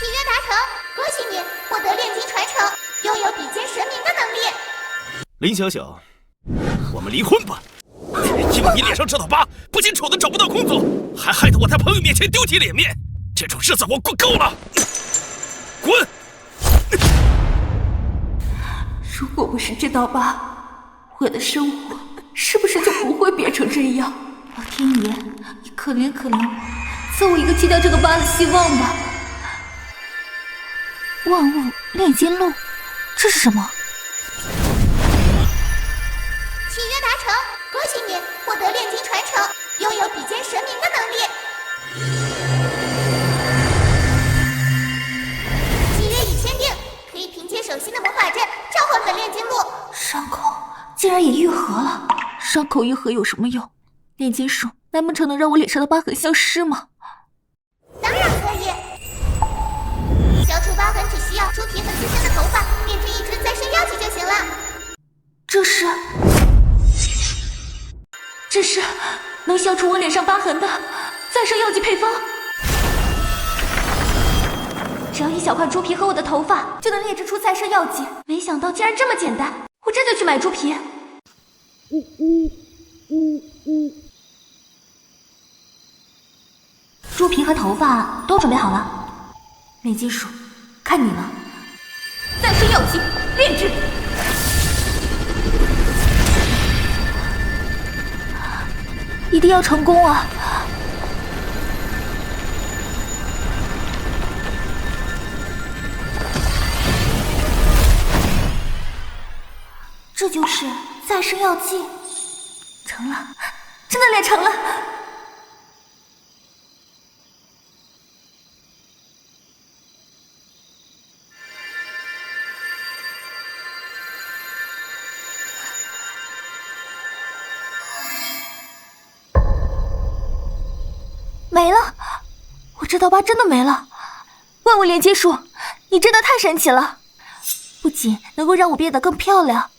契约达成，恭喜你获得炼金传承，拥有比肩神明的能力。林小小，我们离婚吧！因为你脸上这道疤，不仅丑得找不到工作，还害得我在朋友面前丢尽脸面，这种日子我过够了！滚！如果不是这道疤，我的生活是不是就不会变成这样？老天爷，你可怜可怜我，赐我一个去掉这个疤的希望吧！万物炼金录，这是什么？契约达成，恭喜你获得炼金传承，拥有比肩神明的能力。契约已签订，可以凭借手心的魔法阵召唤本炼金录。伤口竟然也愈合了，伤口愈合有什么用？炼金术难不成能让我脸上的疤痕消失吗？当然可以，消除疤痕只需要猪皮和自身的头发变成一只再生妖姬就行了。这是能消除我脸上疤痕的再生药剂配方。只要一小块猪皮和我的头发，就能炼制出再生药剂。没想到竟然这么简单，我这就去买猪皮。猪皮和头发都准备好了，炼金术，看你了。再生药剂炼制。一定要成功啊！这就是再生药剂，成了，真的炼成了！没了，我这道疤真的没了。万物炼金术，你真的太神奇了！不仅能够让我变得更漂亮，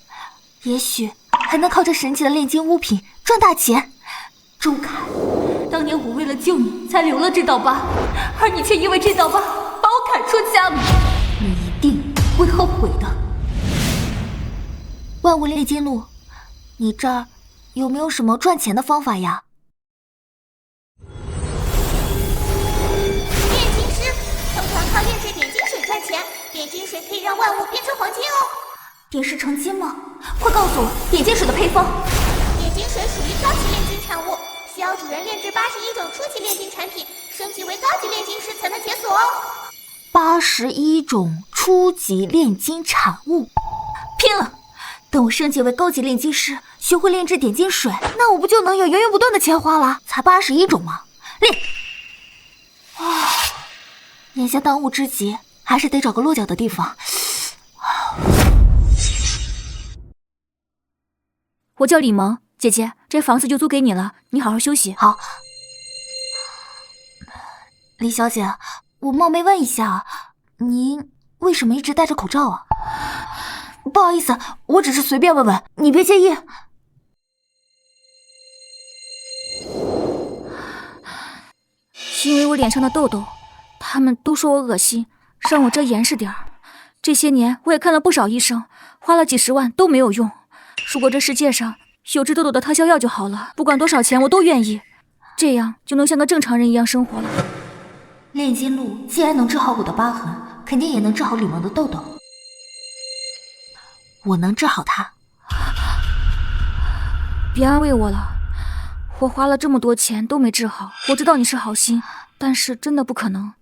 也许还能靠这神奇的炼金物品赚大钱。周凯，当年我为了救你才留了这道疤，而你却因为这道疤把我赶出家门，你一定会后悔的。万物炼金录，你这儿有没有什么赚钱的方法呀？靠炼制点金水赚钱，点金水可以让万物变成黄金哦。点石成金吗？快告诉我点金水的配方。点金水属于高级炼金产物，需要主人炼制81种初级炼金产品，升级为高级炼金师才能解锁哦。81种初级炼金产物，拼了！等我升级为高级炼金师，学会炼制点金水，那我不就能有源源不断的钱花了？才81种吗？炼！啊！眼下当务之急，还是得找个落脚的地方。我叫李萌，姐姐，这房子就租给你了，你好好休息。好。李小姐，我冒昧问一下，您为什么一直戴着口罩啊？不好意思，我只是随便问问，你别介意。因为我脸上的痘痘。他们都说我恶心，让我遮严实点儿。这些年我也看了不少医生，花了几十万都没有用。如果这世界上有治痘痘的特效药就好了，不管多少钱我都愿意，这样就能像个正常人一样生活了。炼金露既然能治好我的疤痕，肯定也能治好李萌的痘痘。我能治好他。别安慰我了，我花了这么多钱都没治好。我知道你是好心，但是真的不可能。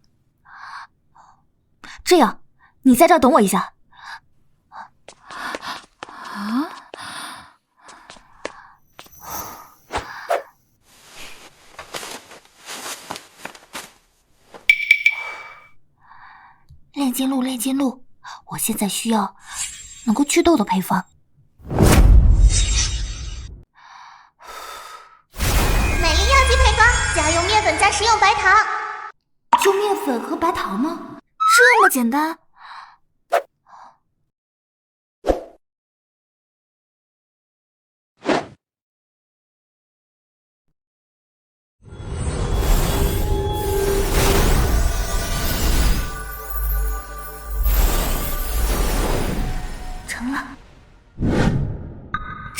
这样，你在这儿等我一下。啊！炼金露，炼金露，我现在需要能够祛痘的配方。美丽药剂配方：加用面粉加食用白糖。就面粉和白糖吗？这么简单？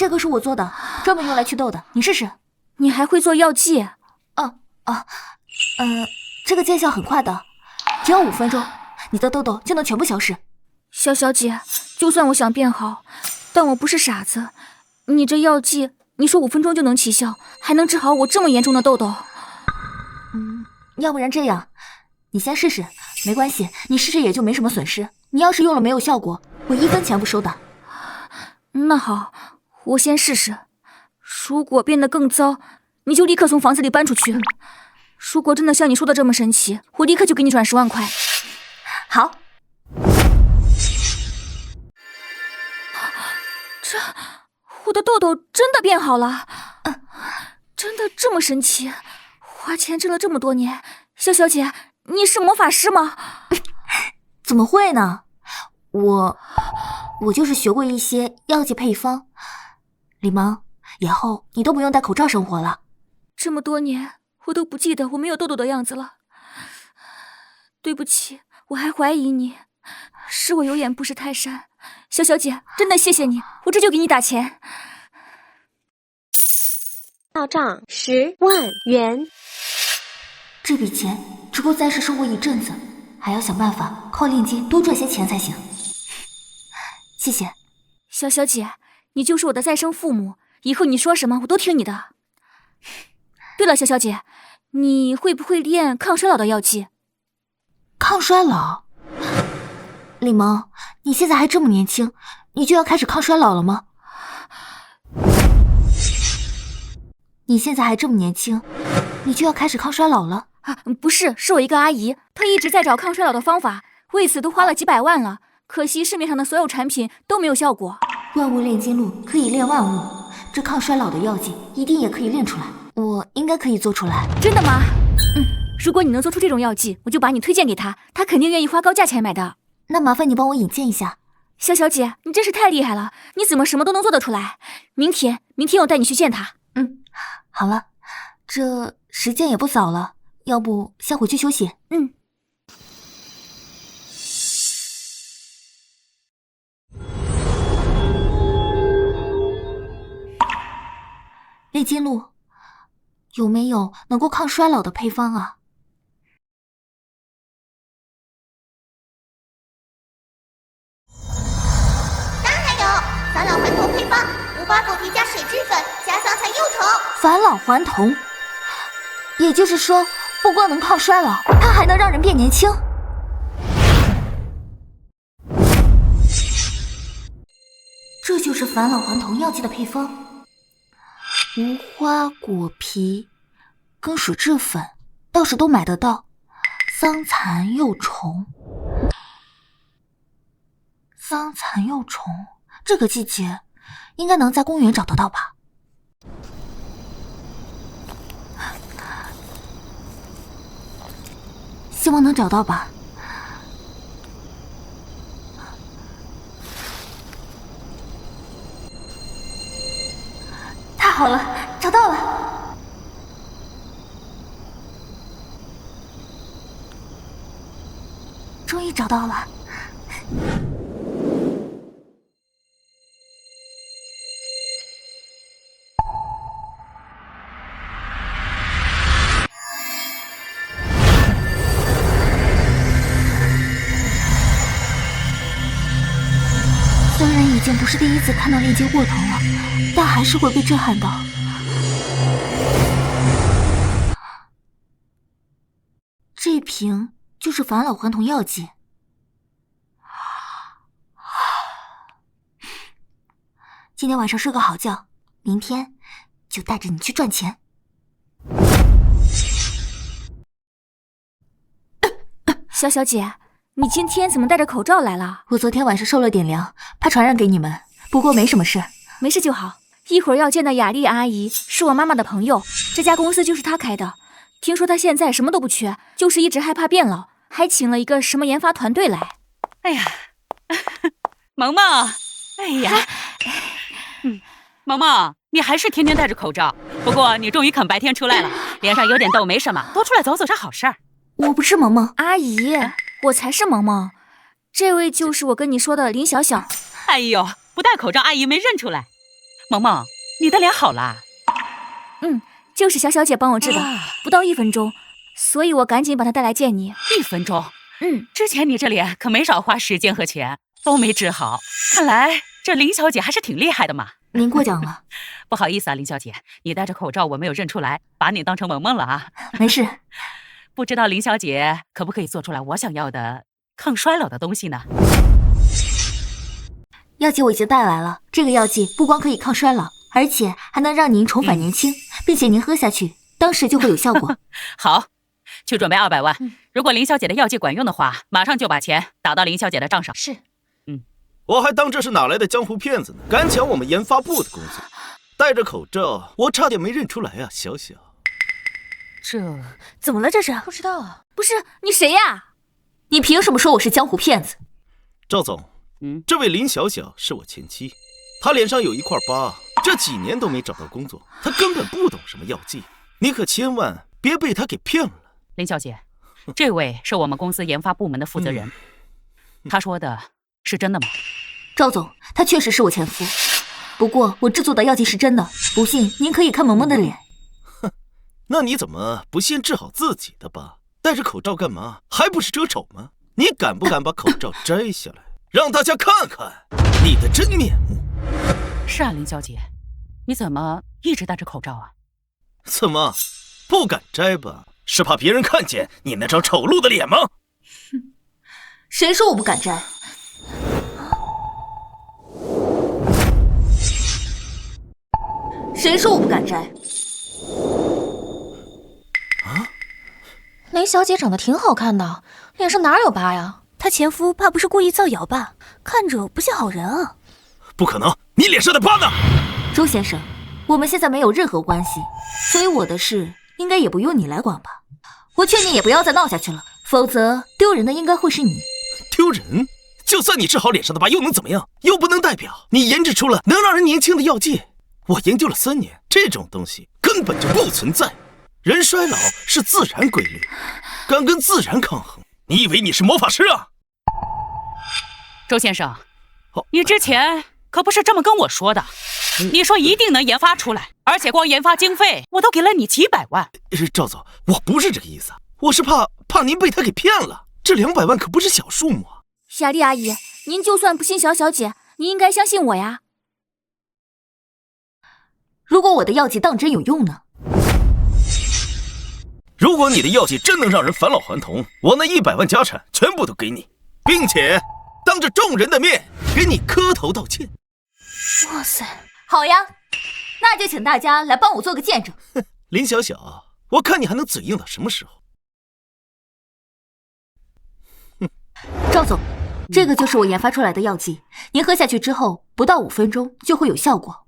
这个是我做的，专门用来祛痘的，你试试。你还会做药剂？这个见效很快的，只要5分钟，你的痘痘就能全部消失。萧小姐，就算我想变好，但我不是傻子。你这药剂，你说5分钟就能起效，还能治好我这么严重的痘痘？要不然这样，你先试试，没关系，你试试也就没什么损失。你要是用了没有效果，我1分钱不收的。那好，我先试试。如果变得更糟，你就立刻从房子里搬出去。如果真的像你说的这么神奇，我立刻就给你转10万块。好。我的痘痘真的变好了，真的这么神奇？花钱挣了这么多年，萧小姐，你是魔法师吗？怎么会呢？我就是学过一些药剂配方。李萌，以后你都不用戴口罩生活了。这么多年，我都不记得我没有痘痘的样子了。对不起，我还怀疑你，是我有眼不识泰山。萧小姐，真的谢谢你，我这就给你打钱。到账10万元。这笔钱只够暂时生活一阵子，还要想办法靠链接多赚些钱才行。谢谢。萧小姐，你就是我的再生父母，以后你说什么我都听你的。对了，萧小姐，你会不会练抗衰老的药剂？抗衰老？李萌，你现在还这么年轻，你就要开始抗衰老了吗？你现在还这么年轻，你就要开始抗衰老了？不是，是我一个阿姨，她一直在找抗衰老的方法，为此都花了几百万了，可惜市面上的所有产品都没有效果。万物炼金录可以炼万物，这抗衰老的药剂一定也可以炼出来，我应该可以做出来。真的吗？如果你能做出这种药剂，我就把你推荐给他，他肯定愿意花高价钱买的。那麻烦你帮我引荐一下。萧小姐，你真是太厉害了，你怎么什么都能做得出来？明天我带你去见他。好了，这时间也不早了，要不先回去休息。炼金露有没有能够抗衰老的配方啊？当然有，返老还童配方，5把狗皮加水脂粉加桑蚕幼虫。返老还童，也就是说，不光能抗衰老，它还能让人变年轻。这就是返老还童药剂的配方。无花果皮跟水质粉倒是都买得到，桑蚕幼虫，这个季节应该能在公园找得到吧？希望能找到吧。太好了，找到了！终于找到了。虽然已经不是第一次看到链接过头了，但还是会被震撼到。这瓶就是返老还童药剂。今天晚上睡个好觉，明天就带着你去赚钱。萧小姐，你今天怎么戴着口罩来了？我昨天晚上受了点凉，怕传染给你们，不过没什么事。没事就好。一会儿要见的雅丽阿姨是我妈妈的朋友，这家公司就是她开的。听说她现在什么都不缺，就是一直害怕变老，还请了一个什么研发团队来。哎呀，萌萌，哎呀，萌萌，你还是天天戴着口罩，不过你终于肯白天出来了，脸上有点痘没什么，多出来走走是好事儿。我不是萌萌，阿姨，我才是萌萌。这位就是我跟你说的林小小。哎呦，不戴口罩，阿姨没认出来。萌萌，你的脸好啦？就是小小姐帮我治的，不到1分钟，所以我赶紧把她带来见你。1分钟？之前你这脸可没少花时间和钱，都没治好。看来这林小姐还是挺厉害的嘛。您过奖了。不好意思啊，林小姐，你戴着口罩我没有认出来，把你当成萌萌了啊。没事。不知道林小姐可不可以做出来我想要的抗衰老的东西呢？药剂我已经带来了，这个药剂不光可以抗衰老，而且还能让您重返年轻，并且您喝下去，当时就会有效果。好，去准备200万。如果林小姐的药剂管用的话，马上就把钱打到林小姐的账上。是。我还当这是哪来的江湖骗子呢？敢抢我们研发部的工作，戴着口罩，我差点没认出来啊，小小。这怎么了？这是？不知道啊。不是你谁呀？你凭什么说我是江湖骗子？赵总，这位林小小是我前妻，她脸上有一块疤，这几年都没找到工作，她根本不懂什么药剂，你可千万别被她给骗了。林小姐，这位是我们公司研发部门的负责人，他说的是真的吗？赵总，他确实是我前夫，不过我制作的药剂是真的，不信您可以看萌萌的脸。哼，那你怎么不先治好自己的疤？戴着口罩干嘛？还不是遮丑吗？你敢不敢把口罩摘下来，让大家看看你的真面目？是啊，林小姐，你怎么一直戴着口罩啊？怎么，不敢摘吧？是怕别人看见你那张丑陋的脸吗？哼，谁说我不敢摘？谁说我不敢摘？啊！林小姐长得挺好看的，脸上哪有疤呀？她前夫怕不是故意造谣吧？看着不像好人啊！不可能，你脸上的疤呢？周先生，我们现在没有任何关系，所以我的事应该也不用你来管吧？我劝你也不要再闹下去了，否则丢人的应该会是你。丢人？就算你治好脸上的疤，又能怎么样？又不能代表你研制出了能让人年轻的药剂。我研究了3年，这种东西根本就不存在。人衰老是自然规律，敢跟自然抗衡，你以为你是魔法师啊？周先生，你之前可不是这么跟我说的。你说一定能研发出来，而且光研发经费我都给了你几百万。赵总，我不是这个意思，我是怕您被他给骗了。这200万可不是小数目啊！夏丽阿姨，您就算不信小小姐，您应该相信我呀。如果我的药剂当真有用呢？如果你的药剂真能让人返老还童，我那100万家产全部都给你，并且当着众人的面给你磕头道歉。哇塞，好呀，那就请大家来帮我做个见证。林小小，我看你还能嘴硬到什么时候？赵总，这个就是我研发出来的药剂，您喝下去之后，不到5分钟就会有效果。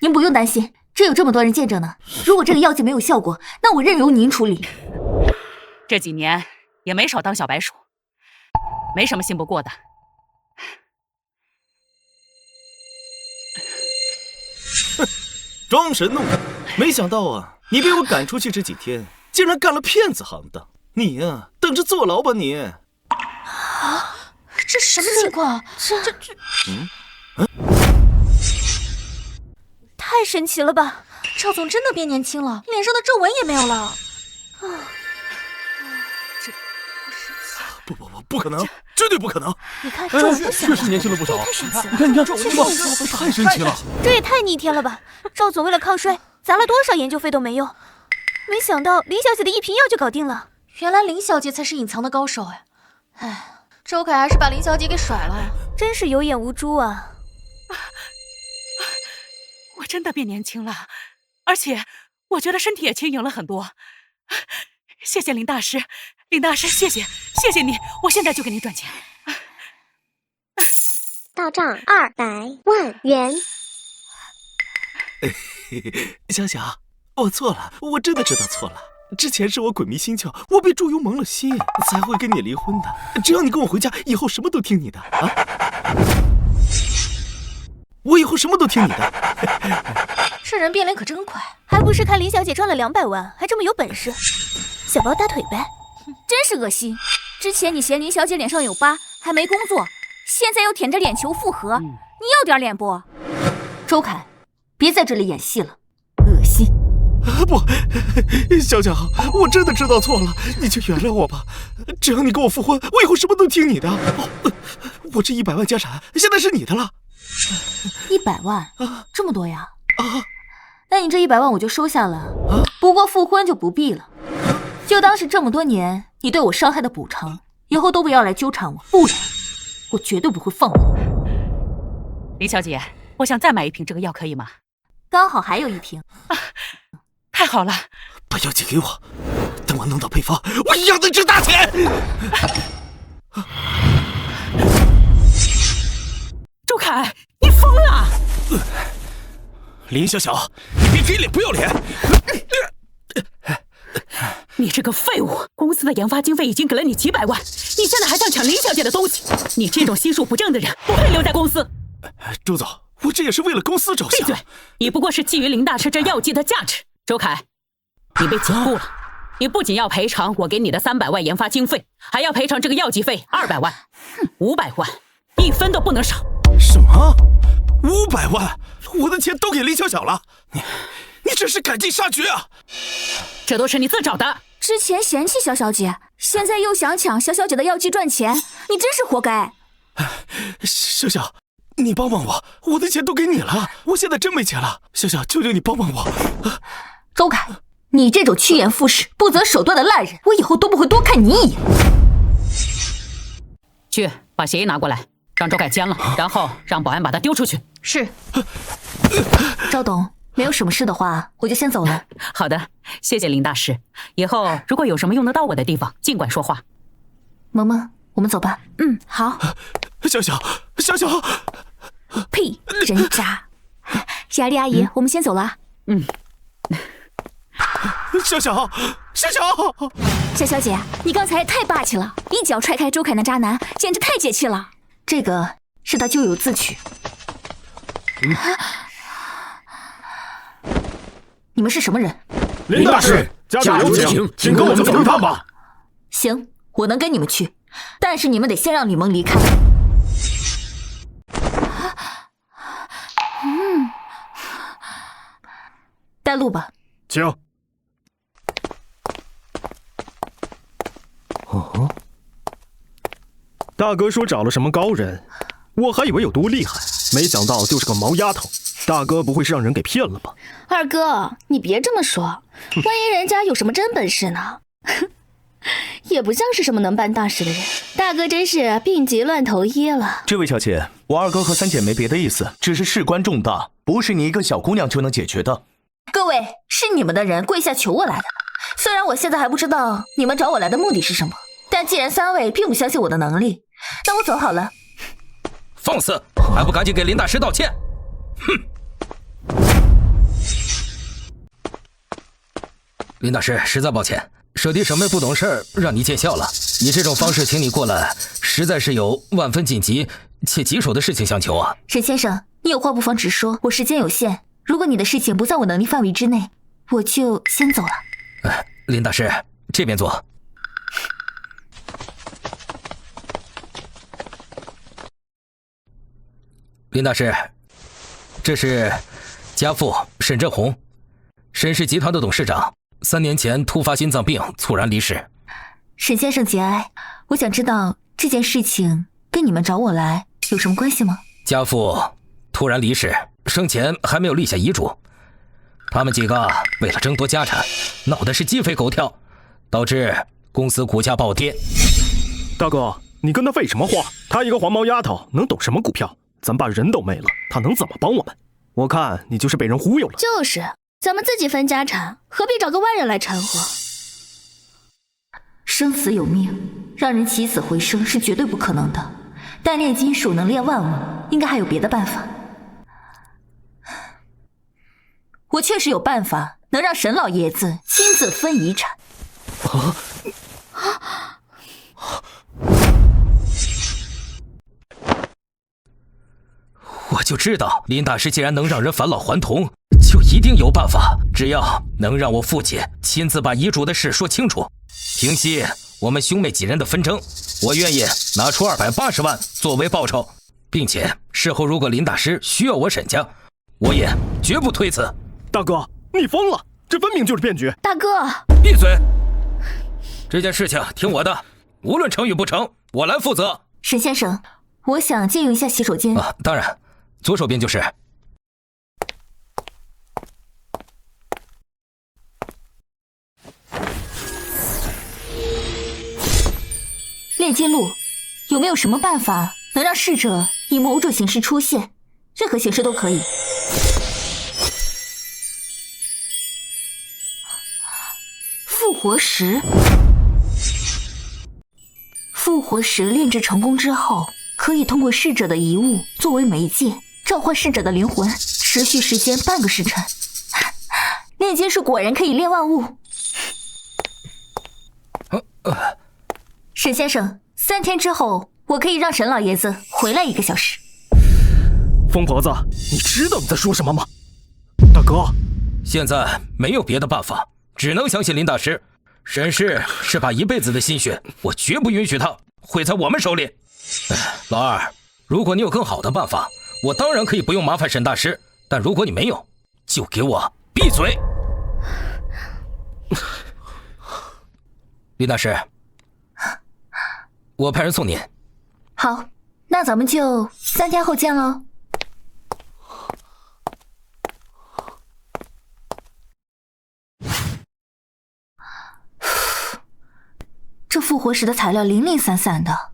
您不用担心，这有这么多人见证呢。如果这个药剂没有效果，那我任由您处理。这几年也没少当小白鼠，没什么信不过的。哼，装神弄鬼，没想到啊，你被我赶出去这几天，竟然干了骗子行当。你呀，等着坐牢吧你！啊，这什么情况？这……太神奇了吧！赵总真的变年轻了，脸上的皱纹也没有了。不可能，绝对不可能！你看，皱纹都小了，确实年轻了不少。太神奇了！你看，太神奇了！这也太逆天了吧！赵总为了抗衰，砸了多少研究费都没用，没想到林小姐的1瓶药就搞定了。原来林小姐才是隐藏的高手哎！哎，周凯还是把林小姐给甩了，真是有眼无珠啊！我真的变年轻了，而且我觉得身体也轻盈了很多。谢谢林大师，林大师，谢谢你，我现在就给你转钱。到账200万元。小小，我错了，我真的知道错了。之前是我鬼迷心窍，我被猪油蒙了心，才会跟你离婚的。只要你跟我回家，以后什么都听你的啊！我以后什么都听你的。这人变脸可真快，还不是看林小姐赚了200万，还这么有本事，小抱大腿呗。真是恶心！之前你嫌林小姐脸上有疤，还没工作，现在又舔着脸求复合，你要点脸不？周凯，别在这里演戏了，恶心！不，小小，我真的知道错了，你就原谅我吧。只要你跟我复婚，我以后什么都听你的。我这100万家产现在是你的了。100万，这么多呀？那你这100万我就收下了。不过复婚就不必了，就当是这么多年你对我伤害的补偿。以后都不要来纠缠我，不然我绝对不会放过你。林小姐，我想再买1瓶这个药，可以吗？刚好还有1瓶。太好了！把药寄给我，等我弄到配方，我一样能挣大钱。周凯，你疯了！林小小，你别给脸不要脸！你这个废物！公司的研发经费已经给了你几百万，你现在还想抢林小姐的东西？你这种心术不正的人不配留在公司。周总，我这也是为了公司着想。闭嘴！你不过是觊觎林大师这药剂的价值。周凯，你被解雇了，你不仅要赔偿我给你的300万研发经费，还要赔偿这个药剂费200万，500万，1分都不能少。什么？500万？我的钱都给林小小了？你这是赶尽杀绝啊！这都是你自找的。之前嫌弃小小姐，现在又想抢小小姐的药剂赚钱，你真是活该。小小，你帮帮我，我的钱都给你了，我现在真没钱了。小小，求求你帮帮我。周凯，你这种趋炎附势、不择手段的烂人，我以后都不会多看你一眼。去把协议拿过来，让周凯签了，然后让保安把他丢出去。是。赵董，没有什么事的话，我就先走了。好的，谢谢林大师。以后如果有什么用得到我的地方，尽管说话。萌萌，我们走吧。好。小小，小小，屁，真渣！雅丽阿姨，我们先走了。小小，小小，夏小姐，你刚才太霸气了，一脚踹开周凯那渣男，简直太解气了。这个是他咎由自取。你们是什么人？林大师，家主有请，请跟我们走一趟吧。行，我能跟你们去，但是你们得先让李萌离开。带路吧。请。哦，大哥说找了什么高人，我还以为有多厉害，没想到就是个毛丫头。大哥不会是让人给骗了吧？二哥，你别这么说，万一人家有什么真本事呢？也不像是什么能办大事的人。大哥真是病急乱投医了。这位小姐，我二哥和三姐没别的意思，只是事关重大，不是你一个小姑娘就能解决的。各位，是你们的人跪下求我来的。虽然我现在还不知道你们找我来的目的是什么，但既然三位并不相信我的能力，那我走好了。放肆，还不赶紧给林大师道歉！哼！林大师，实在抱歉，舍弟什么也不懂事儿，让你见笑了。你这种方式请你过来，实在是有万分紧急且棘手的事情相求啊。沈先生，你有话不妨直说，我时间有限，如果你的事情不在我能力范围之内，我就先走了。林大师，这边坐。林大师，这是家父沈振宏，沈氏集团的董事长，3年前突发心脏病猝然离世。沈先生节哀，我想知道这件事情跟你们找我来有什么关系吗？家父突然离世，生前还没有立下遗嘱，他们几个为了争夺家产，闹得是鸡飞狗跳，导致公司股价暴跌。大哥，你跟他废什么话？她一个黄毛丫头，能懂什么股票？咱把人都没了，她能怎么帮我们？我看你就是被人忽悠了。就是，咱们自己分家产，何必找个外人来掺和？生死有命，让人起死回生是绝对不可能的。但炼金术能炼万物，应该还有别的办法。我确实有办法，能让沈老爷子亲自分遗产。我就知道林大师既然能让人返老还童，就一定有办法。只要能让我父亲亲自把遗嘱的事说清楚，平息我们兄妹几人的纷争，我愿意拿出280万作为报酬，并且事后如果林大师需要我沈家，我也绝不推辞。大哥，你疯了，这分明就是骗局。大哥，闭嘴！这件事情听我的，无论成与不成，我来负责。沈先生，我想借用一下洗手间。啊，当然，左手边就是。炼金录，有没有什么办法能让逝者以某种形式出现？任何形式都可以。复活石，复活石炼制成功之后，可以通过逝者的遗物作为媒介，召唤逝者的灵魂，持续时间半个时辰。炼金术果然可以炼万物。沈先生，3天之后，我可以让沈老爷子回来1个小时。疯婆子，你知道你在说什么吗？大哥，现在没有别的办法，只能相信林大师。沈氏是把一辈子的心血，我绝不允许他毁在我们手里。老二，如果你有更好的办法，我当然可以不用麻烦沈大师，但如果你没有，就给我闭嘴。林大师，我派人送您。好，那咱们就3天后见喽。这复活石的材料零零散散的，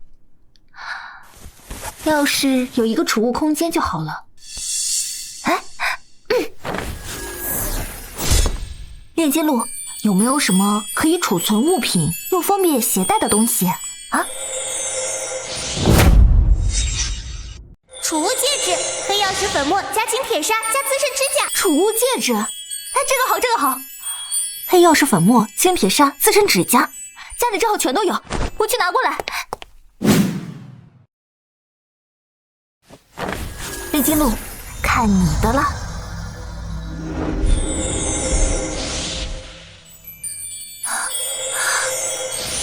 要是有一个储物空间就好了。哎，炼金录有没有什么可以储存物品又方便携带的东西啊？储物戒指，黑曜石粉末加金铁砂加自身指甲。储物戒指，哎，这个好，这个好。黑曜石粉末、金铁砂、自身指甲，家里正好全都有，我去拿过来。炼金录，看你的了。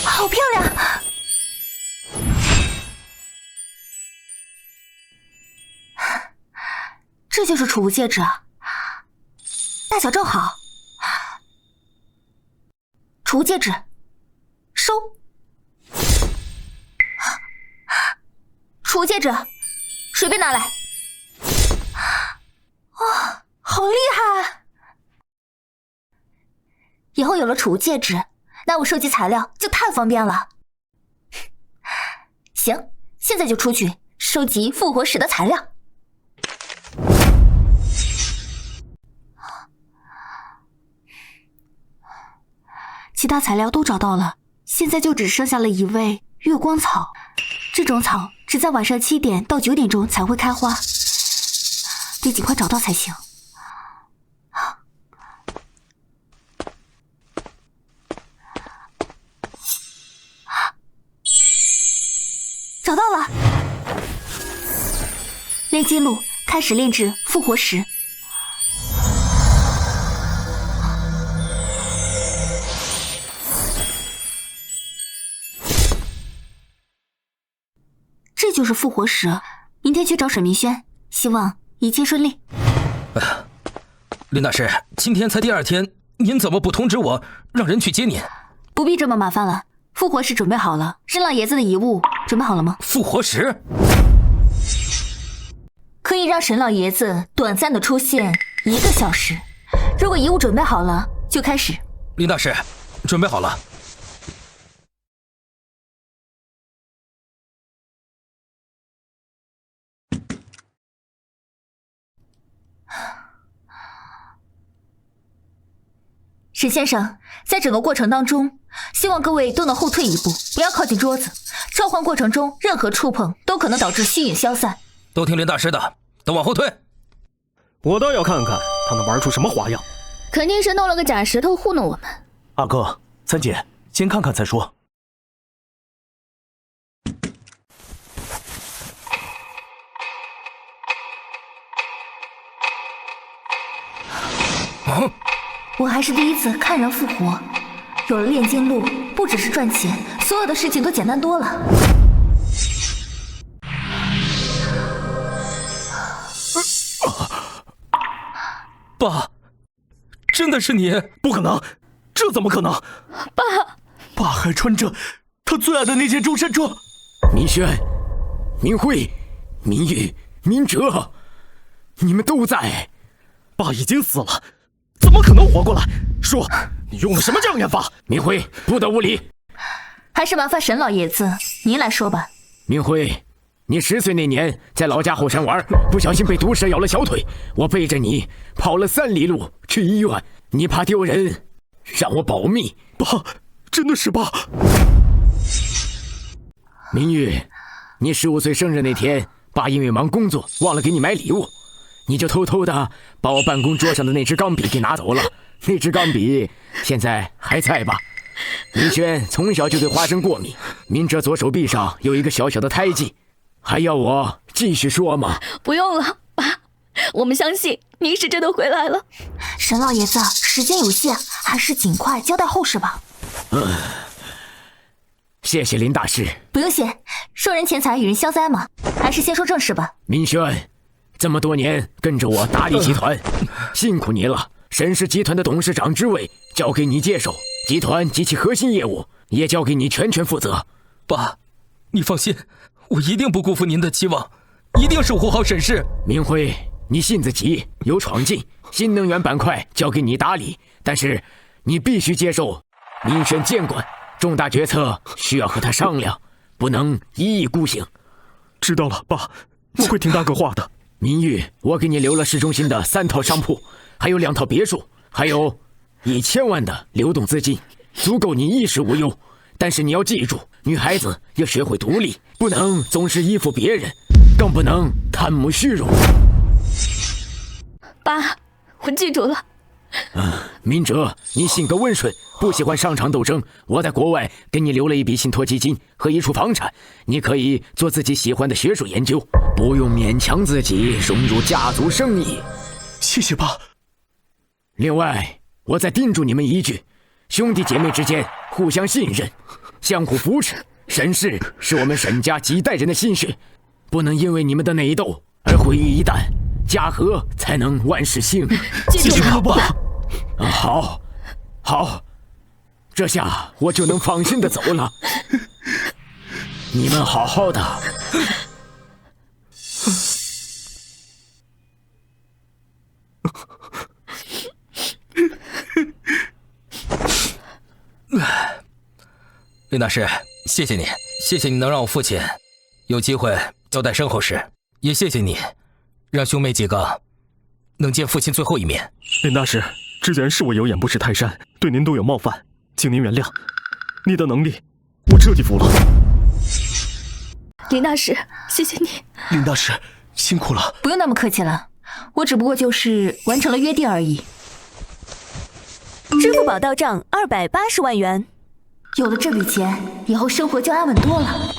好漂亮！这就是储物戒指啊，大小正好。储物戒指，收。储物戒指，随便拿来。哇，好厉害！以后有了储物戒指，那我收集材料就太方便了。行，现在就出去收集复活石的材料。其他材料都找到了，现在就只剩下了一味月光草。这种草只在晚上7点到9点钟才会开花，得尽快找到才行。找到了！炼金录，开始炼制复活石。这就是复活石，明天去找沈明轩，希望一切顺利。林大师，今天才第2天，您怎么不通知我，让人去接您？不必这么麻烦了，复活石准备好了，沈老爷子的遗物准备好了吗？复活石可以让沈老爷子短暂的出现1个小时，如果遗物准备好了，就开始。林大师，准备好了。沈先生，在整个过程当中，希望各位都能后退一步，不要靠近桌子。召唤过程中任何触碰都可能导致虚影消散。都听林大师的，都往后退。我倒要看看他能玩出什么花样。肯定是弄了个假石头糊弄我们。二哥、三姐，先看看再说。我还是第一次看人复活，有了炼金录，不只是赚钱，所有的事情都简单多了。爸，真的是你？不可能，这怎么可能？爸还穿着他最爱的那件中山装。明轩、明辉、明玉、明哲，你们都在。爸已经死了，怎么可能活过来？说，你用了什么障眼法？明辉，不得无礼！还是麻烦沈老爷子您来说吧。明辉，你10岁那年在老家后山玩，不小心被毒蛇咬了小腿，我背着你跑了3里路去医院，你怕丢人，让我保密。爸，真的是爸。明玉，你15岁生日那天，爸因为忙工作忘了给你买礼物，你就偷偷的把我办公桌上的那支钢笔给拿走了。那支钢笔现在还在吧？明轩从小就对花生过敏，明哲左手臂上有一个小小的胎记，还要我继续说吗？不用了，爸，我们相信您是真的回来了。沈老爷子，时间有限，还是尽快交代后事吧。谢谢林大师。不用谢，受人钱财与人消灾嘛，还是先说正事吧。明轩，这么多年跟着我达利集团，辛苦你了。沈氏集团的董事长之位交给你接手，集团及其核心业务也交给你全权负责。爸，你放心，我一定不辜负您的期望，一定守护好沈氏。明辉，你性子急，有闯劲，新能源板块交给你打理，但是你必须接受民选监管，重大决策需要和他商量，不能一意孤行。知道了，爸，我会听大哥话的。明玉，我给你留了市中心的3套商铺，还有2套别墅，还有1000万的流动资金，足够你衣食无忧。但是你要记住，女孩子要学会独立，不能总是依附别人，更不能贪慕虚荣。爸，我记住了。明哲，你性格温顺，不喜欢上场斗争。我在国外给你留了一笔信托基金和一处房产，你可以做自己喜欢的学术研究，不用勉强自己融入家族生意。谢谢爸。另外，我再叮嘱你们一句，兄弟姐妹之间互相信任，相互扶持。沈氏是我们沈家几代人的心血，不能因为你们的内斗而毁于一旦，家和才能万事兴。记住了，爸。好，好，这下我就能放心的走了。你们好好的。林大师，谢谢你，谢谢你能让我父亲有机会交代身后事，也谢谢你让兄妹几个能见父亲最后一面。林大师，之前是我有眼不识泰山，对您都有冒犯，请您原谅。你的能力，我彻底服了。林大师，谢谢你。林大师，辛苦了。不用那么客气了，我只不过就是完成了约定而已。支付宝到账280万元。有了这笔钱，以后生活就安稳多了。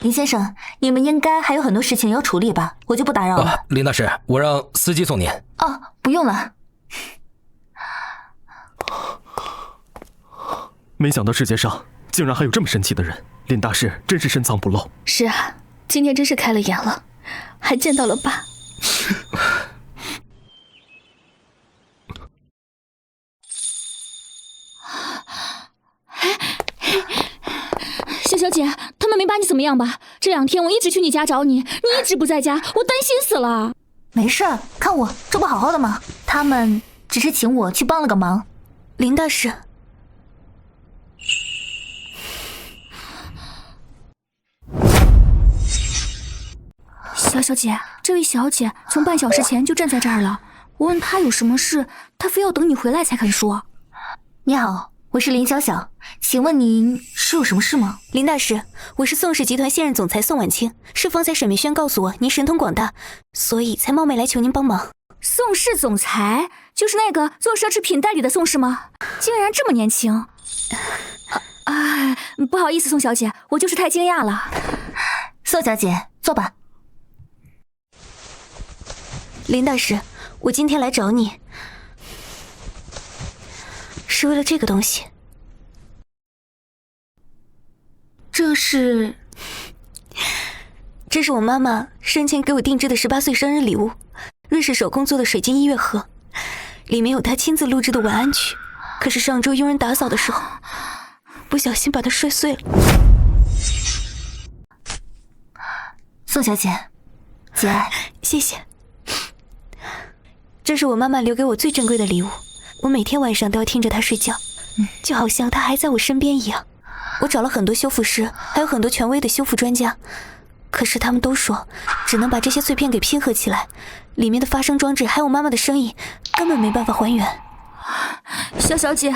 林先生，你们应该还有很多事情要处理吧，我就不打扰了。林大师，我让司机送您。哦，不用了。没想到世界上竟然还有这么神奇的人，林大师真是深藏不露。是啊，今天真是开了眼了，还见到了爸。夏小姐，他们没把你怎么样吧？这2天我一直去你家找你，你一直不在家，我担心死了。没事，看我这不好好的吗？他们只是请我去帮了个忙。林大师，夏小姐，这位小姐从半小时前就站在这儿了。我问她有什么事，她非要等你回来才肯说。你好，我是林小小，请问您是有什么事吗？林大师，我是宋氏集团现任总裁宋婉清，是方才沈明轩告诉我您神通广大，所以才冒昧来求您帮忙。宋氏总裁就是那个做奢侈品代理的宋氏吗？竟然这么年轻！不好意思，宋小姐，我就是太惊讶了。宋小姐，坐吧。林大师，我今天来找你，是为了这个东西。这是我妈妈生前给我定制的18岁生日礼物，瑞士手工做的水晶音乐盒，里面有他亲自录制的晚安曲。可是上周佣人打扫的时候，不小心把它摔碎了。宋小姐，节哀。谢谢。这是我妈妈留给我最珍贵的礼物，我每天晚上都要听着它睡觉，就好像它还在我身边一样。我找了很多修复师，还有很多权威的修复专家，可是他们都说，只能把这些碎片给拼合起来，里面的发声装置还有妈妈的声音，根本没办法还原。萧小姐，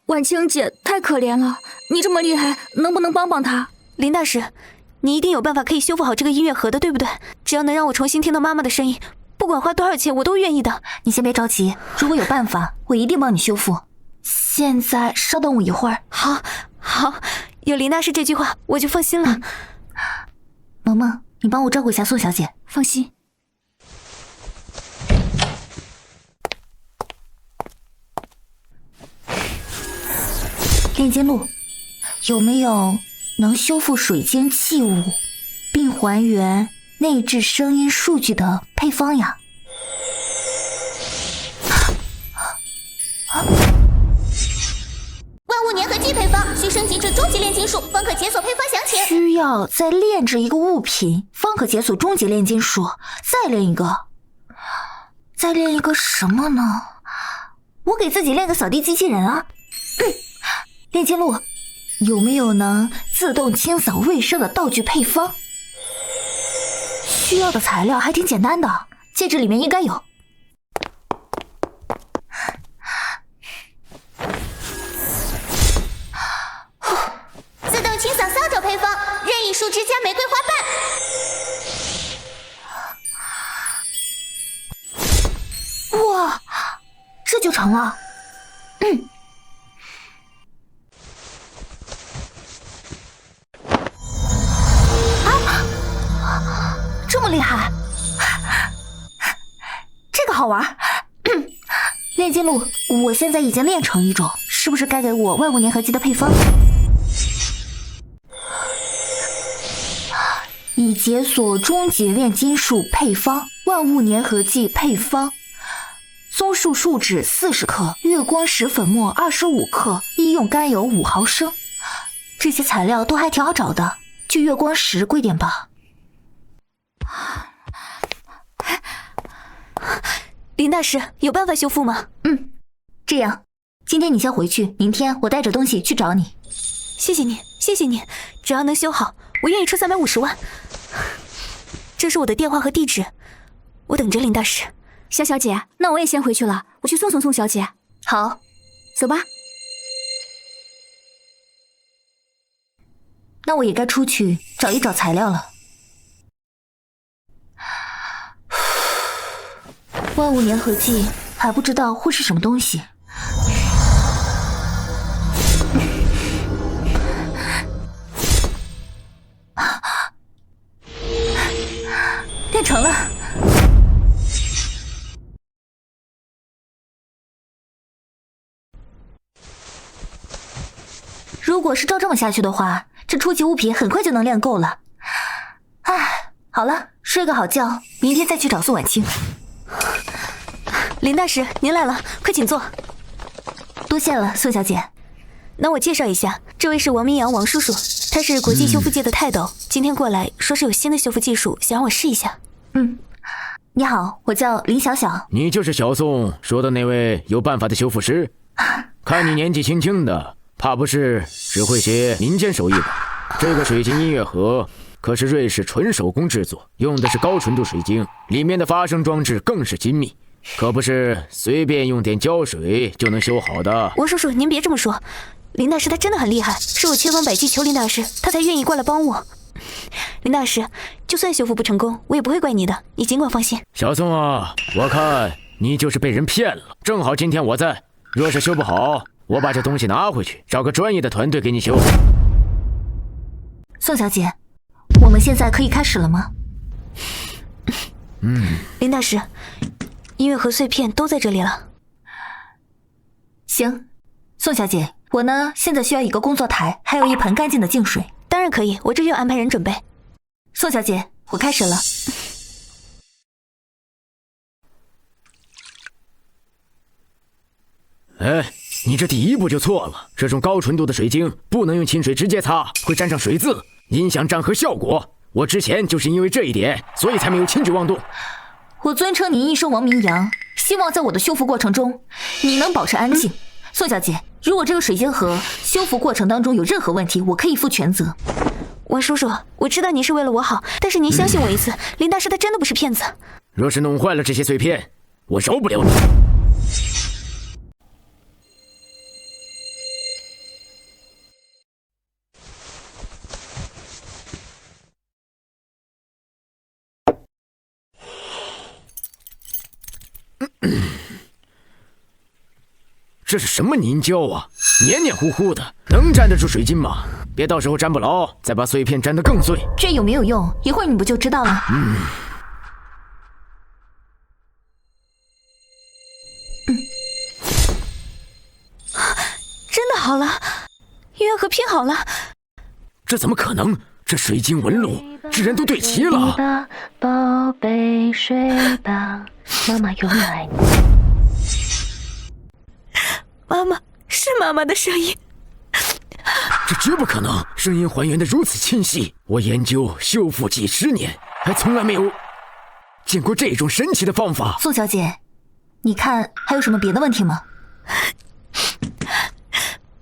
婉清姐太可怜了，你这么厉害，能不能帮帮她？林大师，你一定有办法可以修复好这个音乐盒的，对不对？只要能让我重新听到妈妈的声音，不管花多少钱我都愿意的。你先别着急，如果有办法，我一定帮你修复。现在稍等我一会儿。好，有林大师这句话我就放心了。萌萌，你帮我照顾一下宋小姐。放心。炼金录，有没有能修复水晶器物并还原内置声音数据的配方呀？万物粘合剂配方需升级至终极炼金术，方可解锁配方详情。需要再炼制一个物品，方可解锁终极炼金术。再炼一个什么呢？我给自己练个扫地机器人啊！炼金录，有没有能自动清扫卫生的道具配方？需要的材料还挺简单的，戒指里面应该有。自动清扫扫帚配方，任意树枝加玫瑰花瓣。哇，这就成了。这么厉害，这个好玩。炼金录，我现在已经炼成一种，是不是该给我万物粘合剂的配方？已解锁终极炼金术配方，万物粘合剂配方。松树树脂40克，月光石粉末25克，医用甘油5毫升。这些材料都还挺好找的，就月光石贵点吧。林大师，有办法修复吗？这样，今天你先回去，明天我带着东西去找你。谢谢你，只要能修好，我愿意出350万。这是我的电话和地址，我等着林大师。萧小姐，那我也先回去了，我去送宋小姐。好，走吧。那我也该出去找一找材料了。万物粘合剂还不知道会是什么东西。练成了。如果是照这么下去的话，这初级物品很快就能练够了。好了，睡个好觉，明天再去找宋婉清。林大师，您来了，快请坐。多谢了，宋小姐。那我介绍一下，这位是王明阳，王叔叔，他是国际修复界的泰斗，今天过来说是有新的修复技术，想让我试一下。你好，我叫林小小。你就是小宋说的那位有办法的修复师？看你年纪轻轻的，怕不是只会些民间手艺吧？这个水晶音乐盒可是瑞士纯手工制作，用的是高纯度水晶，里面的发声装置更是精密，可不是随便用点胶水就能修好的。王叔叔，您别这么说，林大师他真的很厉害，是我千方百计求林大师，他才愿意过来帮我。林大师，就算修复不成功，我也不会怪你的，你尽管放心。小宋啊，我看你就是被人骗了。正好今天我在，若是修不好，我把这东西拿回去，找个专业的团队给你修。宋小姐，我们现在可以开始了吗？林大师，音乐盒碎片都在这里了。行，宋小姐，我呢现在需要一个工作台，还有一盆干净的净水。当然可以，我这就安排人准备。宋小姐，我开始了。哎，你这第一步就错了。这种高纯度的水晶不能用清水直接擦，会沾上水渍，影响粘合效果。我之前就是因为这一点，所以才没有轻举妄动。我尊称您一声王明阳，希望在我的修复过程中，你能保持安静。宋小姐，如果这个水晶盒修复过程当中有任何问题，我可以负全责。王叔叔，我知道您是为了我好，但是您相信我一次，林大师他真的不是骗子。若是弄坏了这些碎片，我饶不了你。这是什么凝胶啊？黏黏糊糊的，能粘得住水晶吗？别到时候粘不牢，再把碎片粘得更碎。这有没有用？一会儿你不就知道了。真的好了，月河拼好了。这怎么可能？这水晶纹路居然都对齐了。宝贝睡吧，妈妈永远爱你。妈妈，是妈妈的声音。这绝不可能，声音还原的如此清晰。我研究修复几10年，还从来没有见过这种神奇的方法。宋小姐，你看还有什么别的问题吗？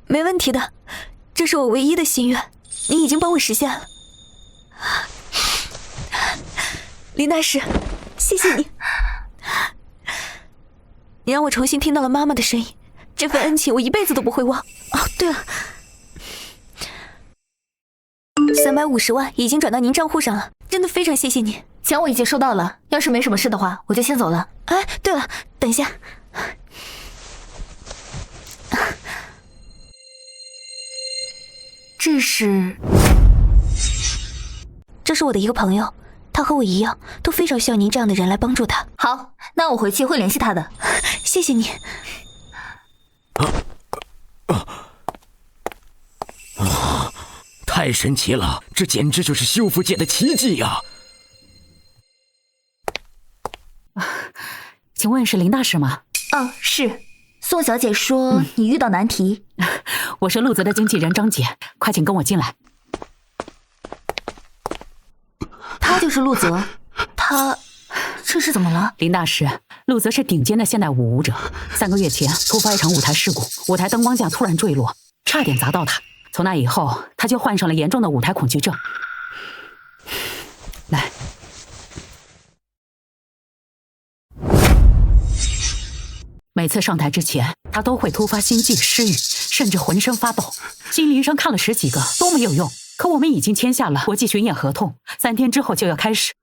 没问题的，这是我唯一的心愿，你已经帮我实现了。林大师，谢谢你，你让我重新听到了妈妈的声音，这份恩情我一辈子都不会忘。哦，对了，350万已经转到您账户上了，真的非常谢谢你。钱我已经收到了，要是没什么事的话，我就先走了。哎，对了，等一下。这是我的一个朋友，他和我一样，都非常需要您这样的人来帮助他。好，那我回去会联系他的。谢谢你。太神奇了，这简直就是修复界的奇迹呀！请问是林大师吗？是。宋小姐说你遇到难题。我是陆泽的经纪人张姐，快请跟我进来。他就是陆泽，他这是怎么了？林大师，陆泽是顶尖的现代舞舞者，3个月前突发一场舞台事故，舞台灯光架突然坠落，差点砸到他。从那以后，他就患上了严重的舞台恐惧症。来，每次上台之前，他都会突发心悸、失语，甚至浑身发抖。心理医生看了10几个都没有用，可我们已经签下了国际巡演合同，3天之后就要开始，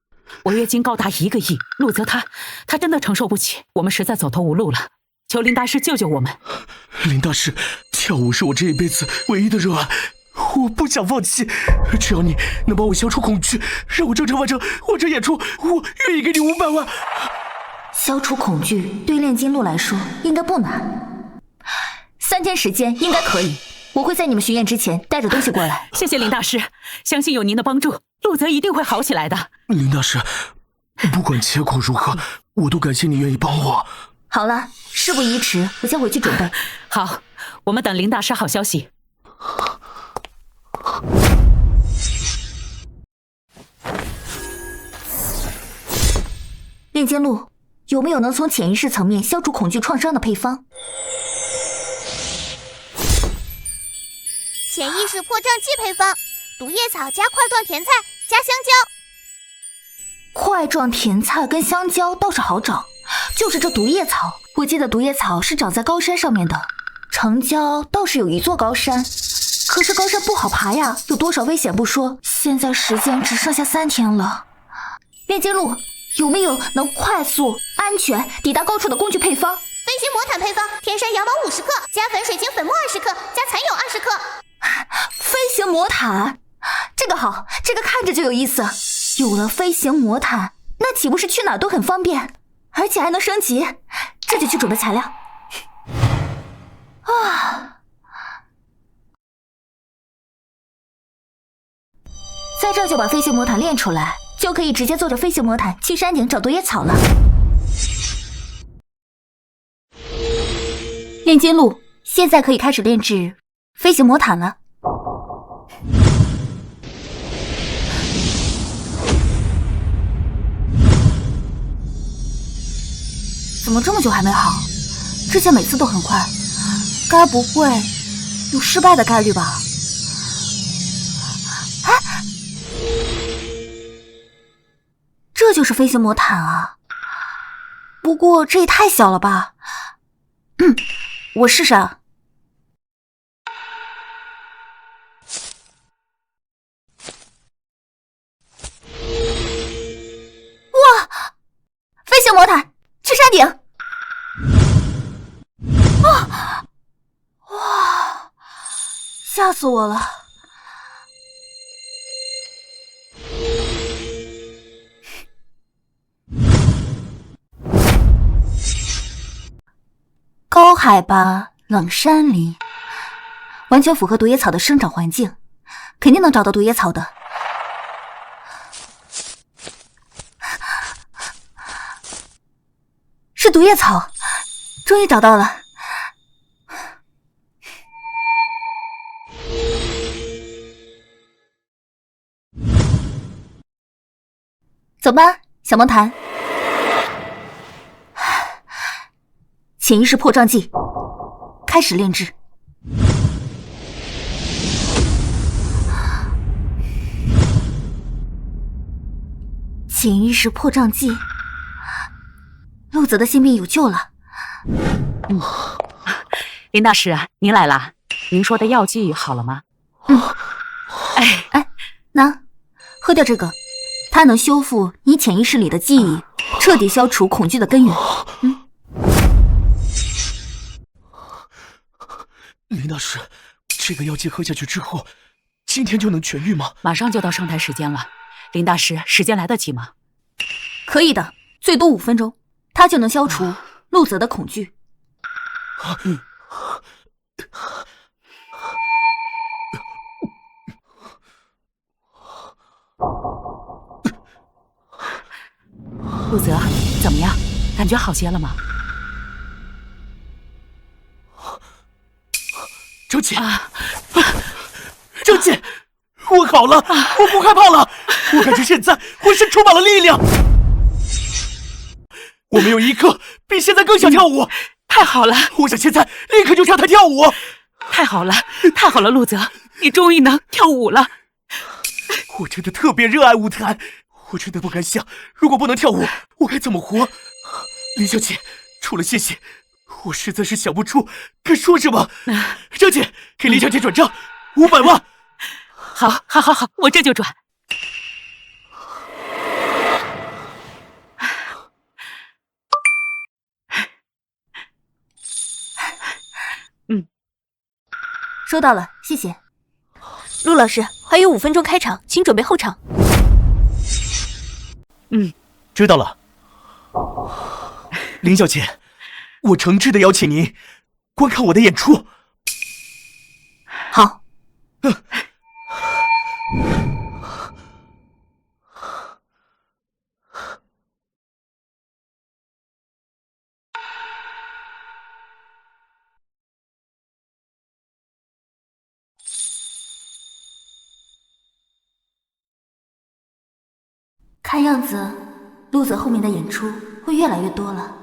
违约金高达1个亿。陆泽他真的承受不起，我们实在走投无路了，求林大师救救我们。林大师，跳舞是我这一辈子唯一的热爱，我不想放弃。只要你能帮我消除恐惧，让我正常完成我这演出，我愿意给你500万。消除恐惧对炼金路来说应该不难，3天时间应该可以。我会在你们巡演之前带着东西过来。谢谢林大师，相信有您的帮助，陆泽一定会好起来的。林大师，不管结果如何，我都感谢你愿意帮我。好了，事不宜迟，我先回去准备。好，我们等林大师好消息。炼金路有没有能从潜意识层面消除恐惧创伤的配方？潜意识破障剂配方：毒叶草加块状甜菜加香蕉。块状甜菜跟香蕉倒是好找，就是这毒叶草，我记得毒叶草是长在高山上面的，城郊倒是有一座高山，可是高山不好爬呀，有多少危险不说，现在时间只剩下3天了。炼金路有没有能快速、安全抵达高处的工具配方？飞行魔毯配方：天山羊毛50克，加粉水晶粉末20克，加蚕蛹20克。飞行魔毯，这个好，这个看着就有意思。有了飞行魔毯，那岂不是去哪儿都很方便，而且还能升级？这就去准备材料。在这就把飞行魔毯练出来，就可以直接坐着飞行魔毯去山顶找毒叶草了。炼金路现在可以开始炼制飞行魔毯了。怎么这么久还没好？之前每次都很快，该不会有失败的概率吧？啊！这就是飞行魔毯啊！不过这也太小了吧？我试试啊。哇！飞行魔毯，去山顶！哇！吓死我了！高海拔冷山林，完全符合毒野草的生长环境，肯定能找到毒野草的。是毒叶草，终于找到了。走吧，小魔毯。潜意识破障剂，开始炼制。潜意识破障剂，陆泽的性病有救了。林大师，您来啦。您说的药剂好了吗？那喝掉这个，它能修复你潜意识里的记忆，彻底消除恐惧的根源。林大师，这个药剂喝下去之后，今天就能痊愈吗？马上就到上台时间了，林大师，时间来得及吗？可以的，最多5分钟，它就能消除陆泽的恐惧。陆泽，怎么样？感觉好些了吗？周姐，周姐，我好了，我不害怕了，我感觉现在浑身充满了力量。我没有一刻比现在更想跳舞，太好了！我想现在立刻就上台跳舞。太好了，太好了，陆泽，你终于能跳舞了。我真的特别热爱舞台，我真的不敢想，如果不能跳舞，我该怎么活？林小姐，除了谢谢，我实在是想不出该说什么。张姐，给林小姐转账500万。好，我这就转。收到了，谢谢。陆老师，还有5分钟开场，请准备候场。知道了。林小姐，我诚挚的邀请您观看我的演出。好。看样子，陆泽后面的演出会越来越多了。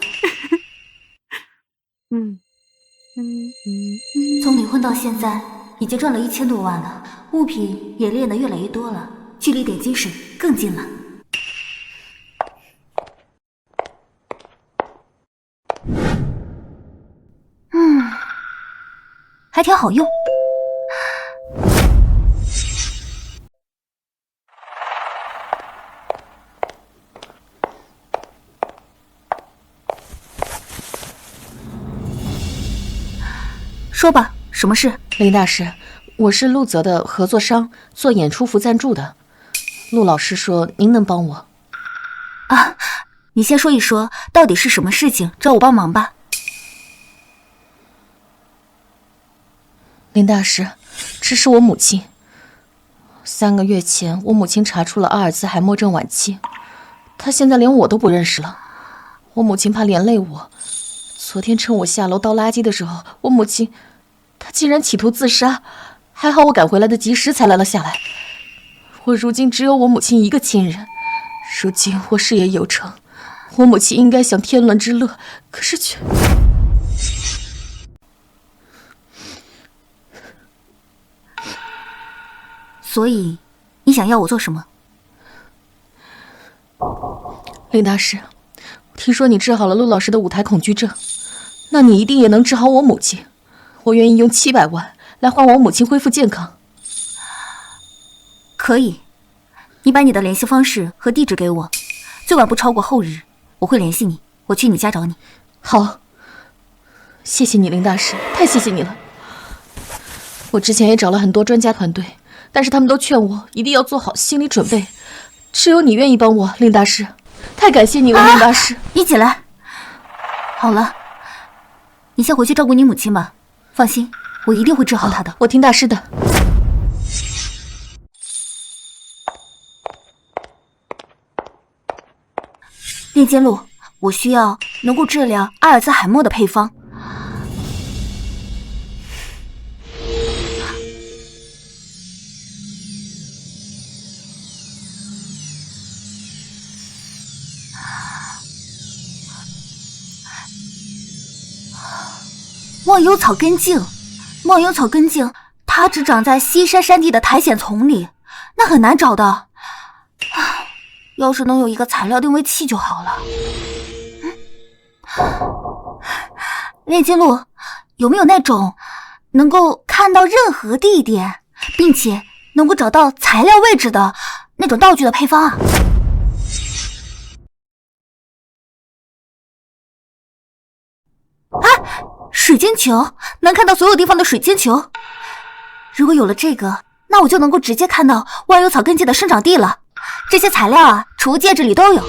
从离婚到现在，已经赚了1000多万了，物品也练得越来越多了，距离点金水更近了。还挺好用。说吧，什么事？林大师，我是陆泽的合作商，做演出服赞助的。陆老师说您能帮我。啊，你先说一说，到底是什么事情，找我帮忙吧。林大师，这是我母亲。3个月前，我母亲查出了阿尔兹海默症晚期，她现在连我都不认识了。我母亲怕连累我，昨天趁我下楼倒垃圾的时候，我母亲她竟然企图自杀，还好我赶回来的及时才拦了下来。我如今只有我母亲一个亲人，如今我事业有成，我母亲应该享天伦之乐，可是却……所以，你想要我做什么？林大师，听说你治好了陆老师的舞台恐惧症，那你一定也能治好我母亲。我愿意用700万来换我母亲恢复健康。可以，你把你的联系方式和地址给我，最晚不超过后日，我会联系你，我去你家找你。好，谢谢你，林大师，太谢谢你了。我之前也找了很多专家团队，但是他们都劝我一定要做好心理准备。只有你愿意帮我，林大师，太感谢你了，林大师。你起来。好了，你先回去照顾你母亲吧。放心，我一定会治好她的。我听大师的。炼金露，我需要能够治疗阿尔兹海默的配方。忘忧草根茎，忘忧草根茎，它只长在西山山地的苔藓丛里，那很难找的。要是能有一个材料定位器就好了。炼金露，有没有那种能够看到任何地点，并且能够找到材料位置的那种道具的配方啊？水晶球，能看到所有地方的水晶球。如果有了这个，那我就能够直接看到万有草根茎的生长地了。这些材料啊，储物戒指里都有。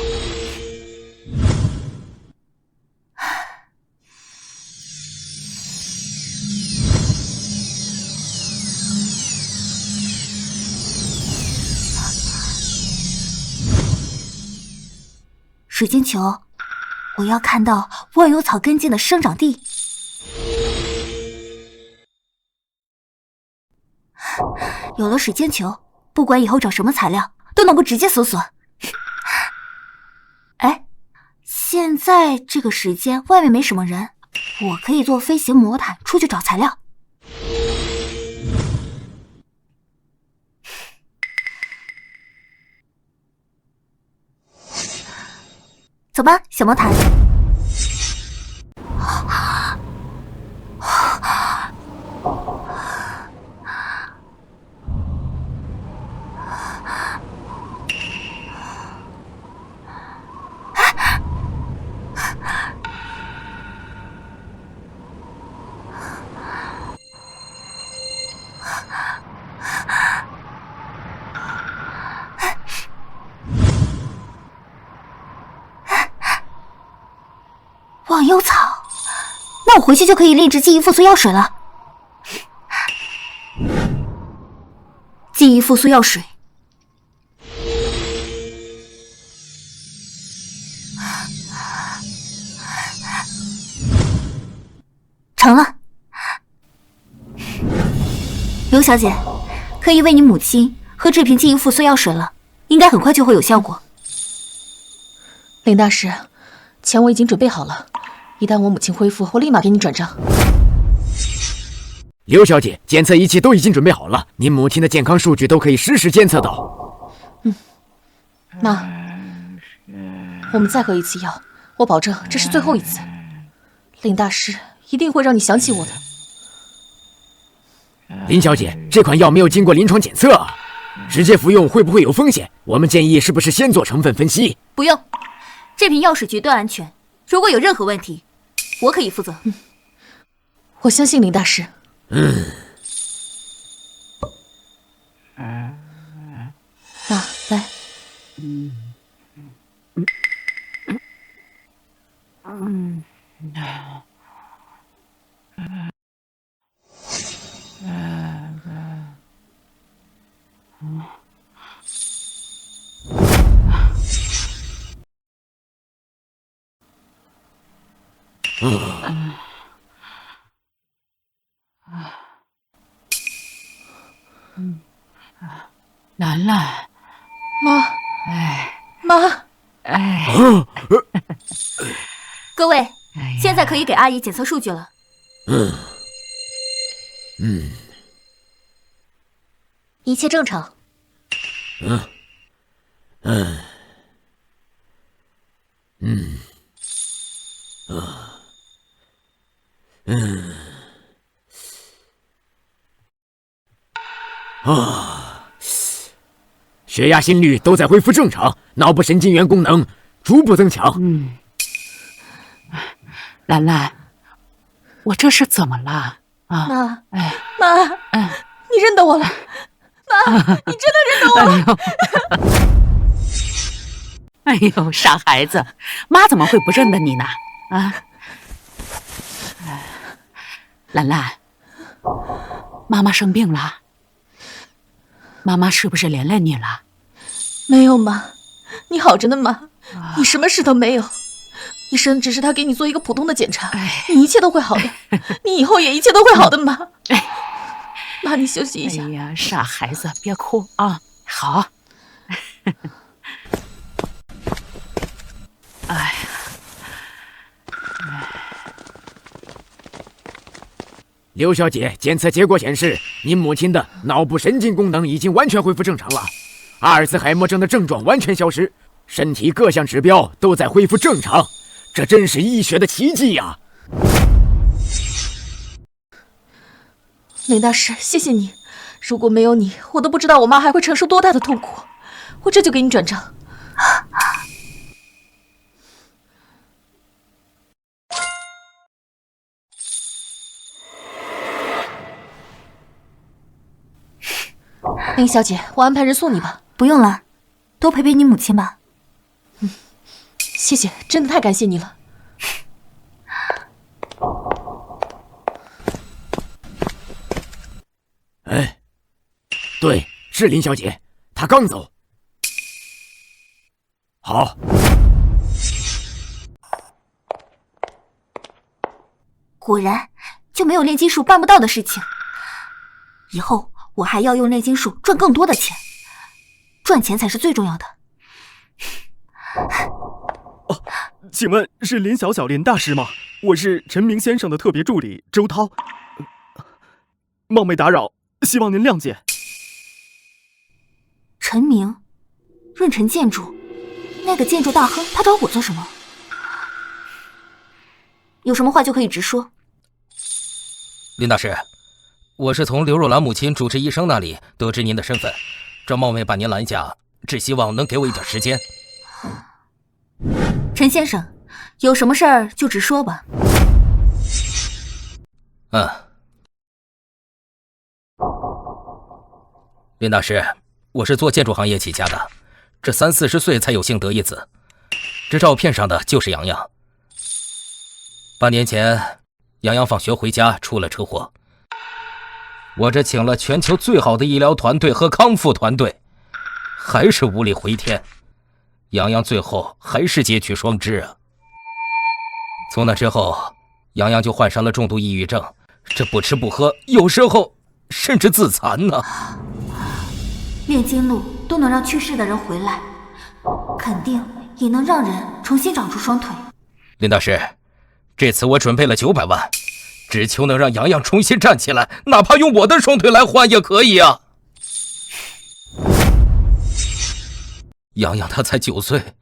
水晶球，我要看到万有草根茎的生长地。有了水晶球，不管以后找什么材料，都能够直接搜索。哎，现在这个时间外面没什么人，我可以坐飞行魔毯出去找材料。走吧，小魔毯。忘忧草，那我回去就可以炼制记忆复苏药水了。记忆复苏药水，成了。刘小姐，可以为你母亲喝这瓶记忆复苏药水了，应该很快就会有效果。林大师，钱我已经准备好了，一旦我母亲恢复，我立马给你转账。刘小姐，检测仪器都已经准备好了，您母亲的健康数据都可以实时监测到。妈，我们再喝一次药，我保证这是最后一次。林大师一定会让你想起我的。林小姐，这款药没有经过临床检测啊，直接服用会不会有风险？我们建议是不是先做成分分析？不用，这瓶药水绝对安全，如果有任何问题，我可以负责。我相信林大师。那来。兰兰，妈，妈，各位，现在可以给阿姨检测数据了。一切正常。血压、心率都在恢复正常，脑部神经元功能逐步增强。兰兰，我这是怎么了啊？妈，妈，你认得我了？妈，你真的认得我了？哎呦，傻孩子，妈怎么会不认得你呢？啊，兰兰，妈妈生病了，妈妈是不是连累你了？没有妈，你好着呢妈，你什么事都没有。医生只是他给你做一个普通的检查，你一切都会好的，你以后也一切都会好的妈。妈，你休息一下。哎呀，傻孩子，别哭啊！好。哎呀，刘小姐，检测结果显示，您母亲的脑部神经功能已经完全恢复正常了，阿尔茨海默症的症状完全消失，身体各项指标都在恢复正常，这真是医学的奇迹呀！林大师，谢谢你，如果没有你，我都不知道我妈还会承受多大的痛苦。我这就给你转账。林小姐，我安排人送你吧。不用了，多陪陪你母亲吧。谢谢，真的太感谢你了。哎，对，是林小姐，她刚走。好。果然，就没有炼金术办不到的事情。以后我还要用炼金术赚更多的钱，赚钱才是最重要的。哦，请问是林小小林大师吗？我是陈明先生的特别助理周涛，冒昧打扰，希望您谅解。陈明，润辰建筑，那个建筑大亨，他找我做什么？有什么话就可以直说。林大师，我是从刘若兰母亲主治医生那里得知您的身份，这冒昧把您拦下，只希望能给我一点时间。陈先生，有什么事儿就直说吧。林大师，我是做建筑行业起家的，这30-40岁才有幸得一子，这照片上的就是洋洋。8年前，洋洋放学回家出了车祸，我这请了全球最好的医疗团队和康复团队，还是无力回天。洋洋最后还是截取双肢啊！从那之后，洋洋就患上了重度抑郁症，这不吃不喝，有时候甚至自残呢。炼金路都能让去世的人回来，肯定也能让人重新长出双腿。林大师，这次我准备了900万，只求能让洋洋重新站起来，哪怕用我的双腿来换也可以啊！洋洋他才9岁，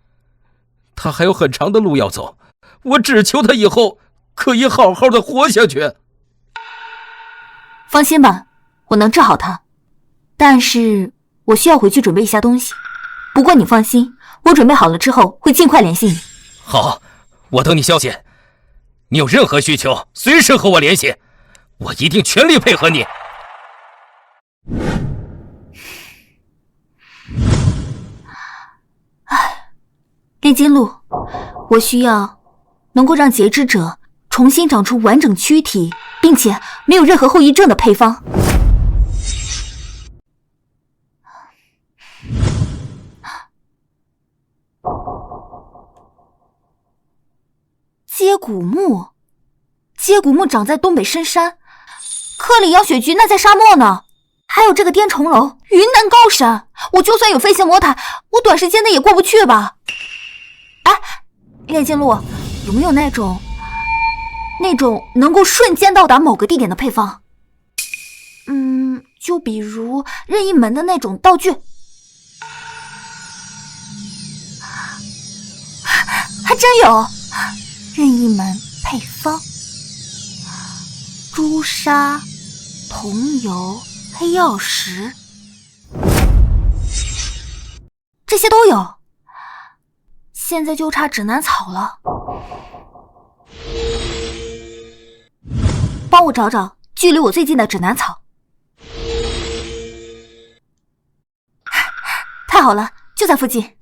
他还有很长的路要走，我只求他以后可以好好的活下去。放心吧，我能治好他，但是我需要回去准备一下东西。不过你放心，我准备好了之后会尽快联系你。好，我等你消息。你有任何需求，随时和我联系，我一定全力配合你。炼金路，我需要能够让截肢者重新长出完整躯体，并且没有任何后遗症的配方。接骨木，接骨木长在东北深山，克里阳雪菊那在沙漠呢。还有这个滇重楼，云南高山，我就算有飞行魔毯，我短时间内也过不去吧？哎，炼金路有没有那种能够瞬间到达某个地点的配方？就比如任意门的那种道具。还真有任意门配方：朱砂、桐油、黑曜石，这些都有。现在就差指南草了，帮我找找距离我最近的指南草。太好了，就在附近。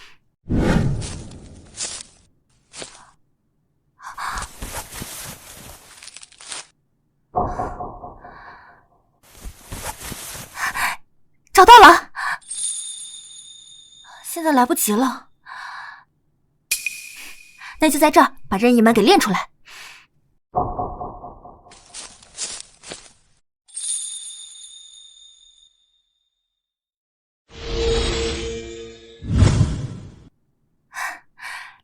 找到了，现在来不及了，那就在这儿把任意门给练出来。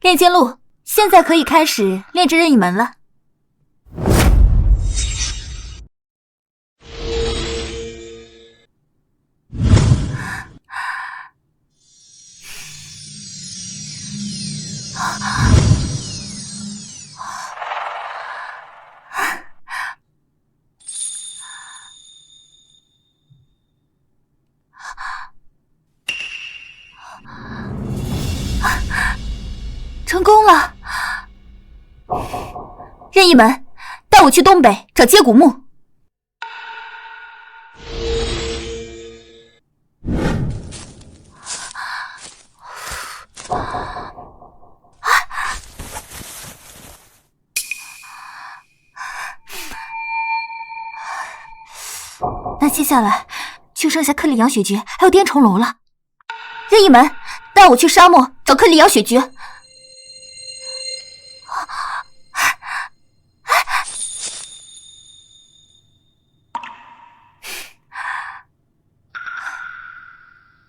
炼金路，现在可以开始炼制任意门了。成功了！任意门，带我去东北找接骨木。那接下来就剩下克里阳雪菊还有滇重楼了。任意门，带我去沙漠找克里阳雪菊。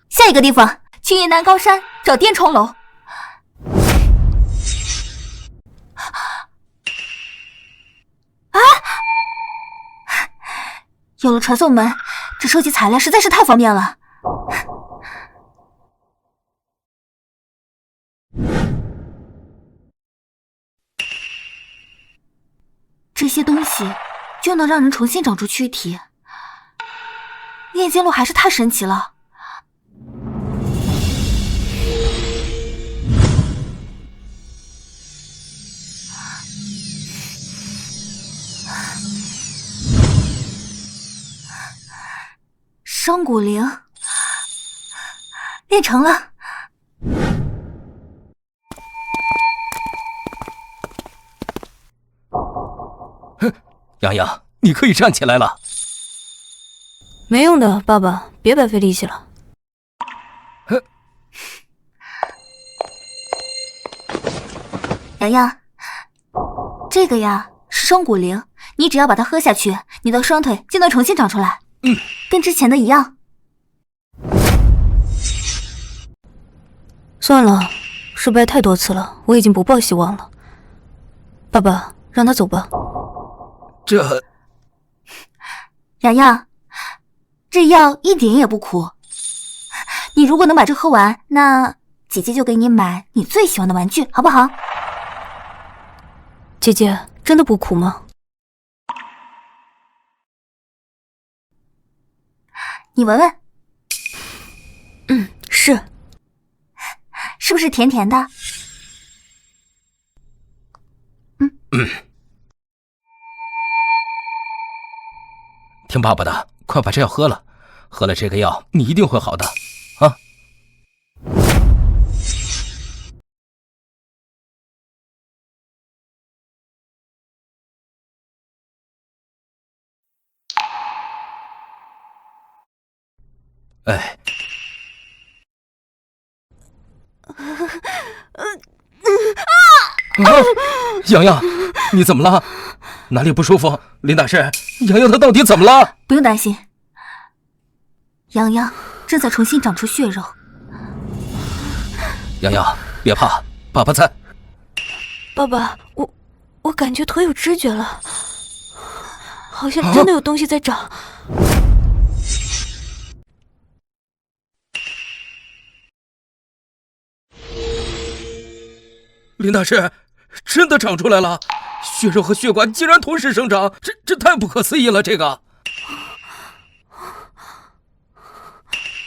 下一个地方，去云南高山找滇重楼。啊！有了传送门，这收集材料实在是太方便了。这些东西就能让人重新长出躯体。炼金路还是太神奇了。生骨灵练成了。哼，洋洋，你可以站起来了。没用的，爸爸，别白费力气了。哼，洋洋，这个呀是生骨灵，你只要把它喝下去，你的双腿就能重新长出来。跟之前的一样。算了，失败太多次了，我已经不抱希望了。爸爸，让他走吧。这……洋洋，这药一点也不苦。你如果能把这喝完，那姐姐就给你买你最喜欢的玩具，好不好？姐姐，真的不苦吗？你闻闻。是。是不是甜甜的？听爸爸的，快把这药喝了。喝了这个药，你一定会好的，啊！哎，洋洋，你怎么了？哪里不舒服？林大师，洋洋她到底怎么了？不用担心，洋洋正在重新长出血肉。洋洋，别怕，爸爸在。爸爸，我感觉腿有知觉了，好像真的有东西在长。林大师，真的长出来了，血肉和血管竟然同时生长，这太不可思议了！这个，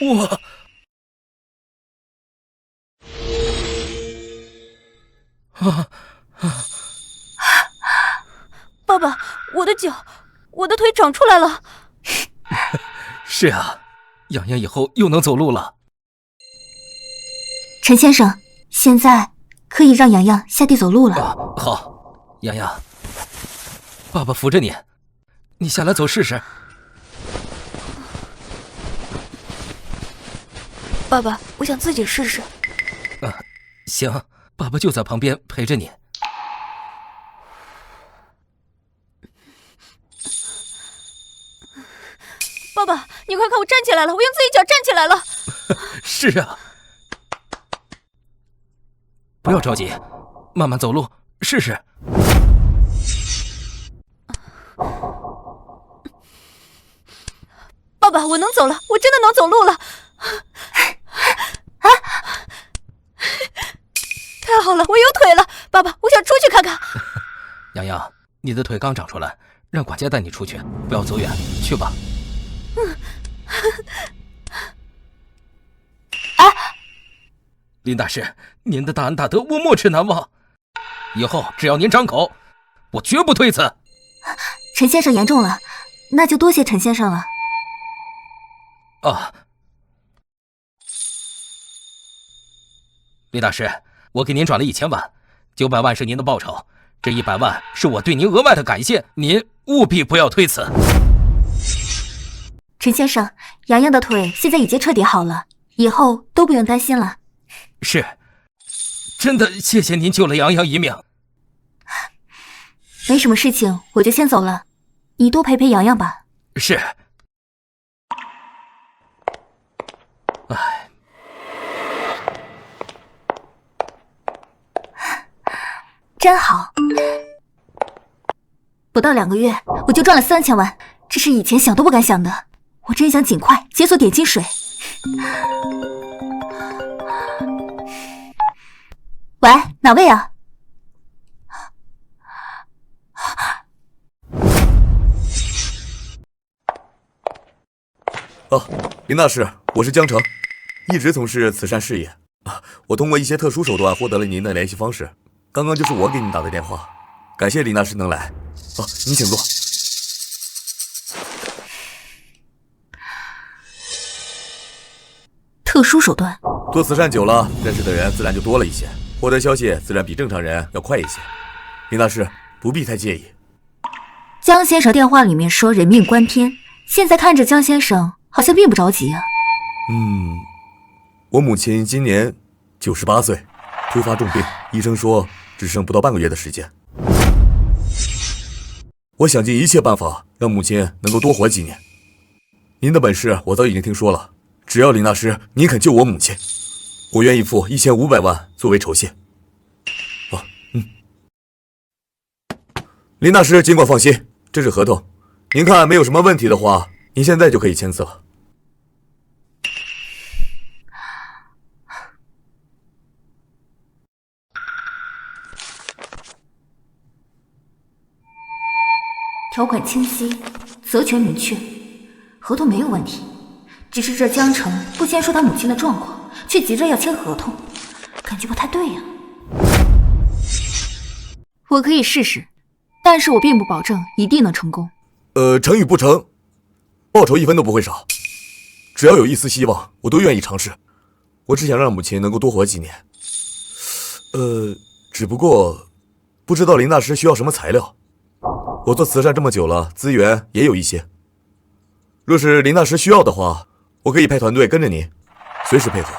哇！爸爸，我的脚，我的腿长出来了。是啊，洋洋以后又能走路了。陈先生，现在可以让洋洋下地走路了。好，洋洋，爸爸扶着你，你下来走试试。爸爸，我想自己试试。行，爸爸就在旁边陪着你。爸爸，你快看，我站起来了！我用自己脚站起来了。是啊，不要着急，慢慢走路，试试。爸爸，我能走了，我真的能走路了。太好了，我有腿了！爸爸，我想出去看看。洋洋，你的腿刚长出来，让管家带你出去，不要走远，去吧。林大师，您的大恩大德我没齿难忘，以后只要您张口，我绝不推辞。陈先生严重了，那就多谢陈先生了。林大师，我给您转了1000万，900万是您的报酬，这100万是我对您额外的感谢，您务必不要推辞。陈先生，洋洋的腿现在已经彻底好了，以后都不用担心了。是，真的谢谢您救了洋洋一命。没什么事情，我就先走了，你多陪陪洋洋吧。是。真好，不到2个月我就赚了3000万，这是以前想都不敢想的。我真想尽快解锁点金水。喂，哪位啊？林大师，我是江城，一直从事慈善事业。我通过一些特殊手段获得了您的联系方式，刚刚就是我给您打的电话。感谢林大师能来。您请坐。特殊手段？做慈善久了，认识的人自然就多了一些，获得消息自然比正常人要快一些。林大师不必太介意。江先生电话里面说人命关天，现在看着江先生好像并不着急啊。我母亲今年98岁，突发重病，医生说只剩不到半个月的时间。我想尽一切办法让母亲能够多活几年。您的本事我早已经听说了，只要林大师您肯救我母亲，我愿意付1500万作为酬谢。林大师尽管放心，这是合同，您看没有什么问题的话，您现在就可以签字了。条款清晰，责权明确，合同没有问题。只是这江城不先说他母亲的状况，却急着要签合同，感觉不太对呀。我可以试试，但是我并不保证一定能成功。成与不成，报酬1分都不会少。只要有一丝希望，我都愿意尝试。我只想让母亲能够多活几年。只不过不知道林大师需要什么材料。我做慈善这么久了，资源也有一些。若是林大师需要的话，我可以派团队跟着您，随时配合。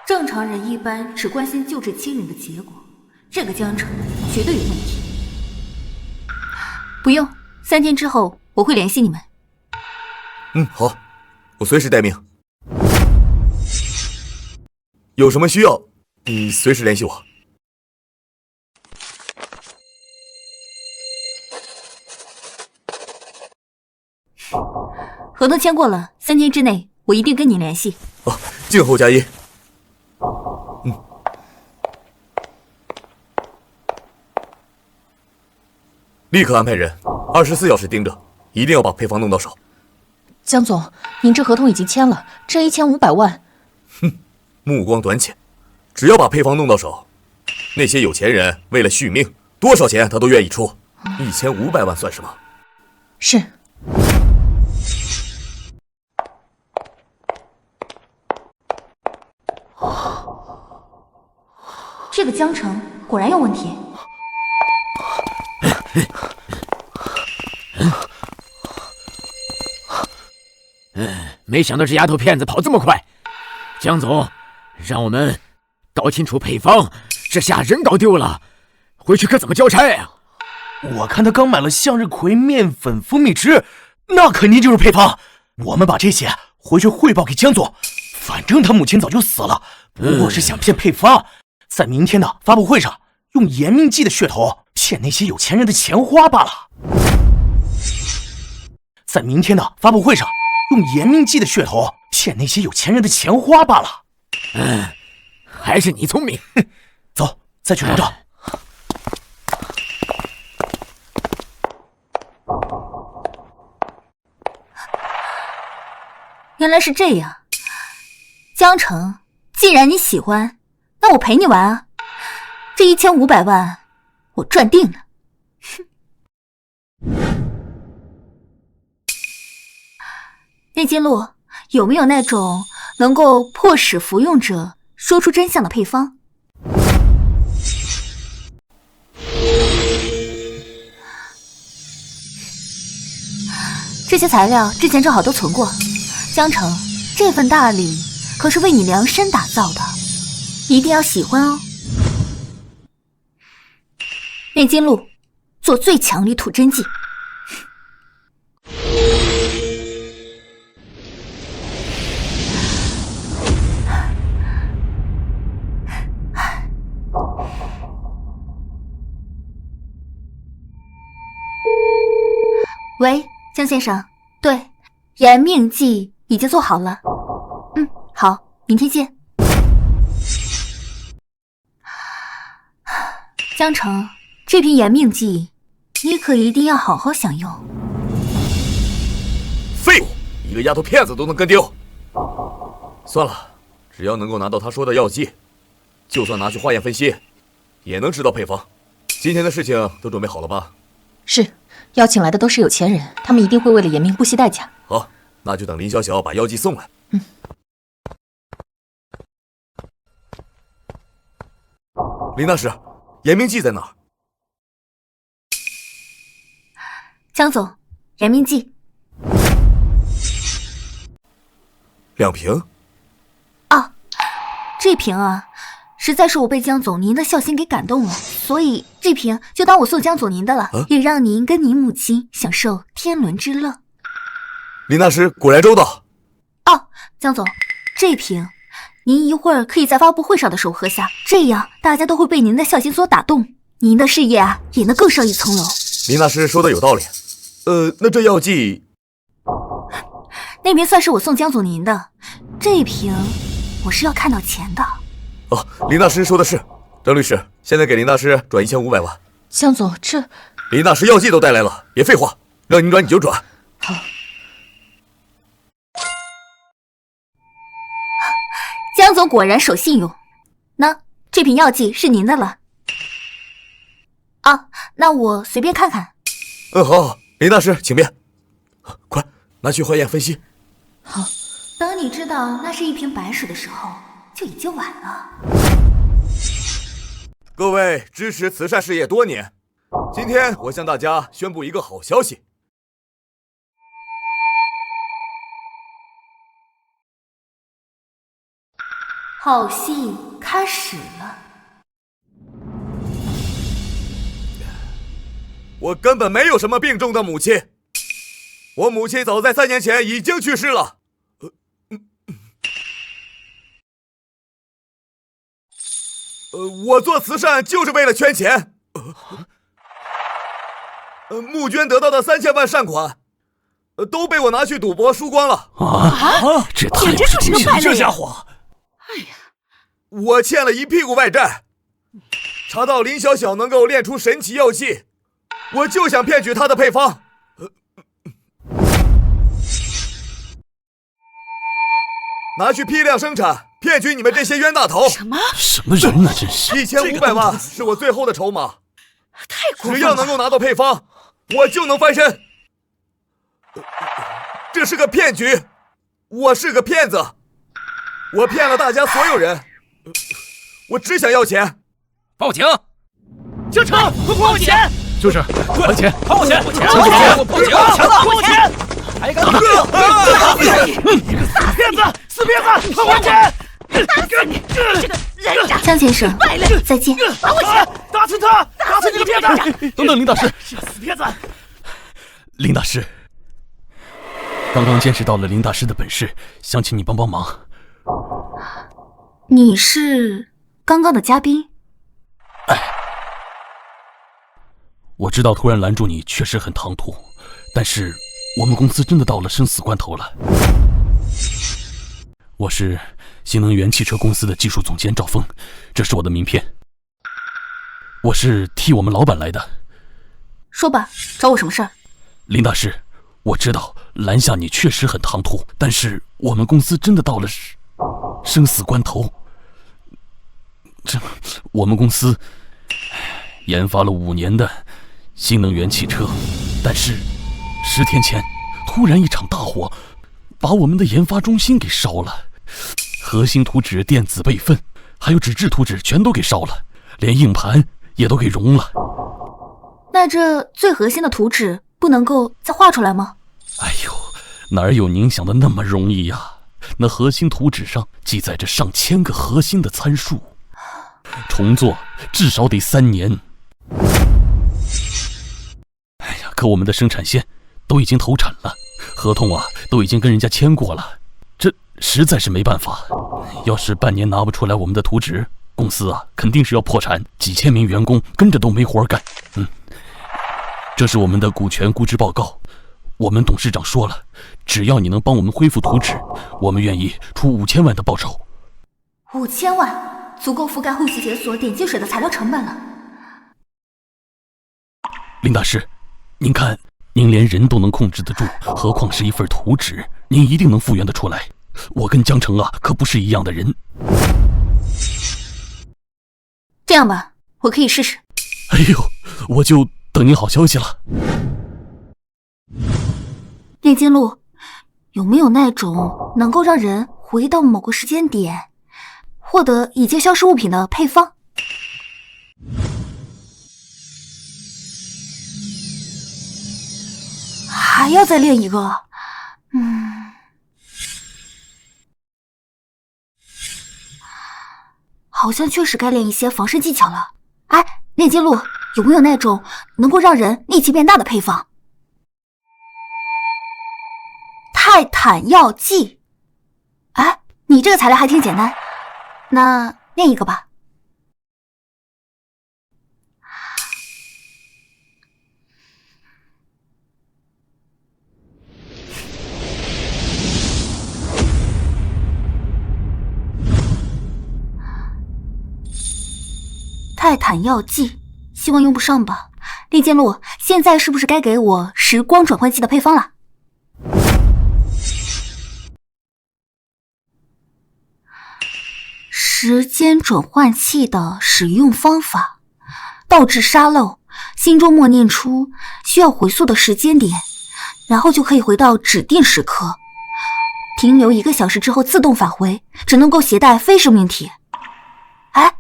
正常人一般只关心救治亲人的结果，这个江城绝对有问题。不用，3天之后我会联系你们。好，我随时待命。有什么需要，你随时联系我。合同签过了，3天之内我一定跟你联系。静候佳音。立刻安排人，24小时盯着，一定要把配方弄到手。江总，您这合同已经签了，这1500万。目光短浅，只要把配方弄到手，那些有钱人为了续命，多少钱他都愿意出。1500万算什么？是。这个江城果然有问题。没想到这丫头片子跑这么快。江总，让我们搞清楚配方，这下人搞丢了，回去可怎么交差呀？我看他刚买了向日葵、面粉、蜂蜜汁，那肯定就是配方。我们把这些回去汇报给江总，反正他母亲早就死了，不过是想骗配方，在明天的发布会上用延命剂的噱头骗那些有钱人的钱花罢了。在明天的发布会上用延命剂的噱头骗那些有钱人的钱花罢了。还是你聪明。走，再去找找。原来是这样，江城，既然你喜欢，那我陪你玩啊！这1500万，我赚定了。内金露，有没有那种能够迫使服用者说出真相的配方？这些材料之前正好都存过。江城，这份大礼可是为你量身打造的，一定要喜欢哦。内金露，做最强力吐真剂。喂，江先生，对，延命剂已经做好了。好，明天见。江城，这瓶延命剂，你可一定要好好享用。废物，一个丫头片子都能跟丢。算了，只要能够拿到他说的药剂，就算拿去化验分析，也能知道配方。今天的事情都准备好了吧？是，邀请来的都是有钱人，他们一定会为了延命不惜代价。好，那就等林小小把药剂送来。林大师，延命剂在哪儿？江总，延命剂2瓶。这瓶啊，实在是我被江总您的孝心给感动了，所以这瓶就当我送江总您的了，也让您跟您母亲享受天伦之乐。林大师果然周到。江总，这瓶您一会儿可以在发布会上的时候喝下，这样大家都会被您的孝心所打动，您的事业啊也能更上一层楼。林大师说的有道理。那这药剂，那瓶算是我送江总您的，这瓶我是要看到钱的。林大师说的是。张律师，现在给林大师转1500万。江总，这林大师药剂都带来了，别废话，让你转你就转。好。江总果然守信用，那这瓶药剂是您的了。那我随便看看。好，林大师请便。快拿去化验分析。好。等你知道那是一瓶白水的时候，就已经晚了。各位支持慈善事业多年，今天我向大家宣布一个好消息。好戏开始了。我根本没有什么病重的母亲，我母亲早在3年前已经去世了。我做慈善就是为了圈钱。募捐得到的3000万善款，都被我拿去赌博输光了。这太不是个败类！这家伙，哎呀，我欠了一屁股外债。查到林小小能够炼出神奇药剂，我就想骗取她的配方。拿去批量生产，骗取你们这些冤大头。什么人呢？真是！1500万是我最后的筹码，太过分了！只要能够拿到配方，我就能翻身。这是个骗局，我是个骗子，我骗了大家所有人，我只想要钱。报警！警察，快还我钱！就是，还钱！还我钱！报警！还我钱！还敢打！你个死骗子！死骗子！还我钱！打死你！这个人渣！江先生，再见！还我钱！打死他！打死你个骗子！等等，林大师，死骗子！林大师，刚刚见识到了林大师的本事，想请你帮帮忙。你是刚刚的嘉宾？我知道突然拦住你确实很唐突，但是我们公司真的到了生死关头了。我是新能源汽车公司的技术总监赵峰，这是我的名片。我是替我们老板来的。说吧，找我什么事儿？林大师，我知道拦下你确实很唐突，但是我们公司真的到了生死关头。我们公司研发了5年的新能源汽车，但是10天前突然一场大火把我们的研发中心给烧了，核心图纸、电子备份还有纸质图纸全都给烧了，连硬盘也都给熔了。那这最核心的图纸不能够再画出来吗？哎呦，哪有您想的那么容易呀？那核心图纸上记载着上千个核心的参数，重做至少得3年。哎呀，可我们的生产线都已经投产了，合同啊都已经跟人家签过了，这实在是没办法。要是半年拿不出来我们的图纸，公司啊肯定是要破产，几千名员工跟着都没活干。这是我们的股权估值报告，我们董事长说了，只要你能帮我们恢复图纸，我们愿意出5000万的报酬。5000万足够覆盖后续解锁点金水的材料成本了。林大师，您看，您连人都能控制得住，何况是一份图纸？您一定能复原得出来。我跟江城啊，可不是一样的人。这样吧，我可以试试。哎呦，我就等您好消息了。炼金录，有没有那种能够让人回到某个时间点，获得已经消失物品的配方？还要再练一个？好像确实该练一些防身技巧了。哎，炼金录有没有那种能够让人力气变大的配方？泰坦药剂。哎，你这个材料还挺简单，那练一个吧。泰坦药剂，希望用不上吧。炼金录，现在是不是该给我时光转换器的配方了？时间转换器的使用方法：倒置沙漏，心中默念出需要回溯的时间点，然后就可以回到指定时刻。停留1个小时之后自动返回，只能够携带非生命体。哎，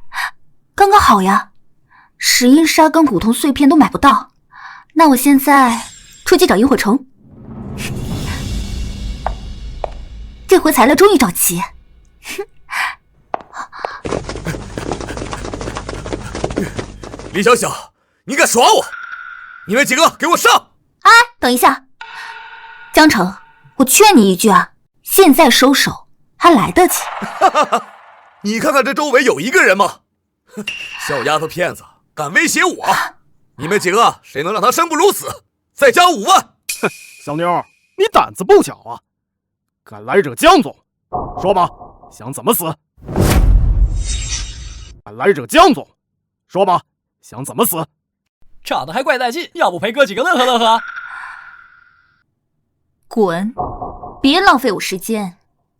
刚刚好呀，石英砂跟古铜碎片都买不到，那我现在出去找萤火虫。这回材料终于找齐。李小小，你敢耍我？你们几个给我上！哎，等一下，江城，我劝你一句啊，现在收手还来得及。你看看这周围有一个人吗？小丫头片子，敢威胁我！你们几个谁能让他生不如死？再加5万！哼，小妞，你胆子不小啊！敢来惹江总，说吧，想怎么死？敢来惹江总，说吧，想怎么死？吵得还怪带劲，要不陪哥几个乐呵乐呵？滚！别浪费我时间。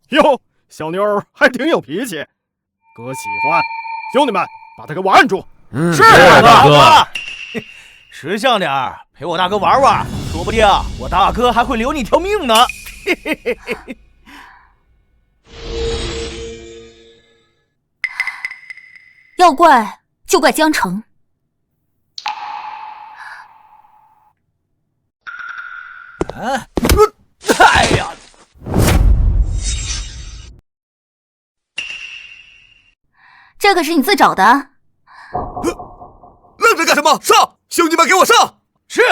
哟，小妞还挺有脾气，哥喜欢。兄弟们，把他给我按住。是大哥。识相点儿，陪我大哥玩玩，说不定我大哥还会留你条命呢。要怪就怪江城。哎呀！这可是你自找的。愣着干什么？上！兄弟们，给我上！是。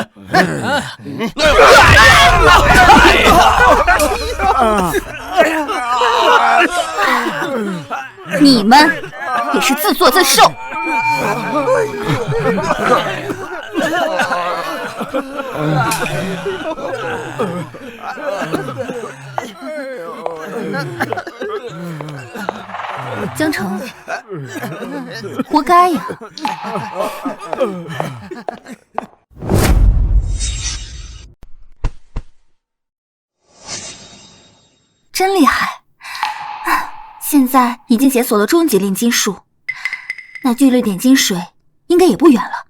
你们也是自作自受。江城，活该呀！真厉害！现在已经解锁了终极炼金术，那聚类点金水应该也不远了。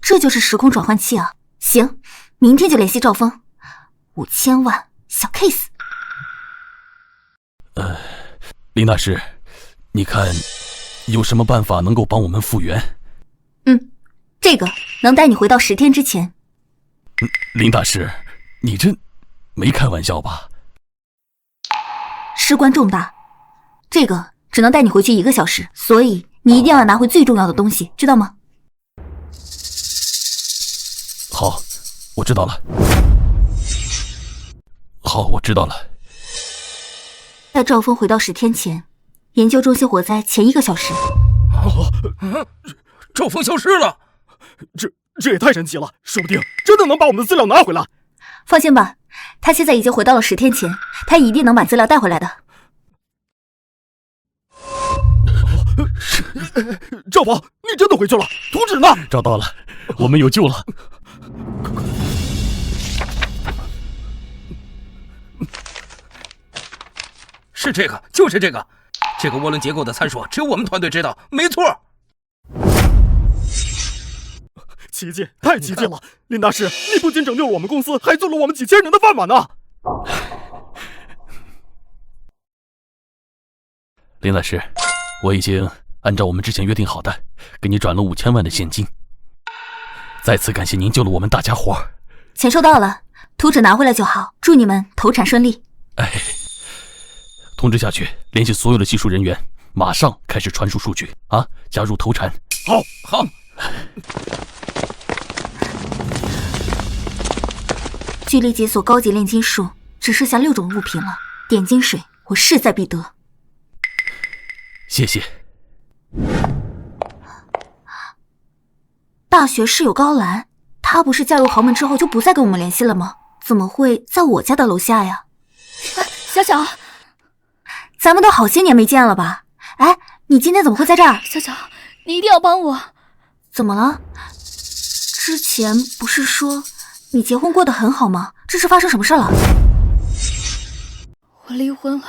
这就是时空转换器啊！行，明天就联系赵峰，5000万小 case。林大师，你看有什么办法能够帮我们复原？这个能带你回到10天之前。林大师，你这没开玩笑吧？事关重大，这个只能带你回去1个小时，所以你一定要拿回最重要的东西，知道吗？好，我知道了。好，我知道了。在赵峰回到10天前，研究中心火灾前1个小时。赵峰消失了，这也太神奇了，说不定真的能把我们的资料拿回来。放心吧，他现在已经回到了10天前，他一定能把资料带回来的。赵宝，你真的回去了？图纸呢？找到了，我们有救了。是这个，就是这个。这个涡轮结构的参数只有我们团队知道，没错。奇迹，太奇迹了！林大师，你不仅拯救了我们公司，还救了我们几千人的饭碗呢！林大师，我已经按照我们之前约定好的，给你转了5000万的现金。再次感谢您救了我们大家伙。钱收到了，图纸拿回来就好。祝你们投产顺利。通知下去，联系所有的技术人员，马上开始传输数据啊！加入投产。好。距离解锁高级炼金术只剩下6种物品了，点金水我势在必得。谢谢。大学室友高兰，她不是嫁入豪门之后就不再跟我们联系了吗？怎么会在我家的楼下呀？小小，咱们都好些年没见了吧？哎，你今天怎么会在这儿？小小，你一定要帮我。怎么了？之前不是说你结婚过得很好吗？这是发生什么事了？我离婚了。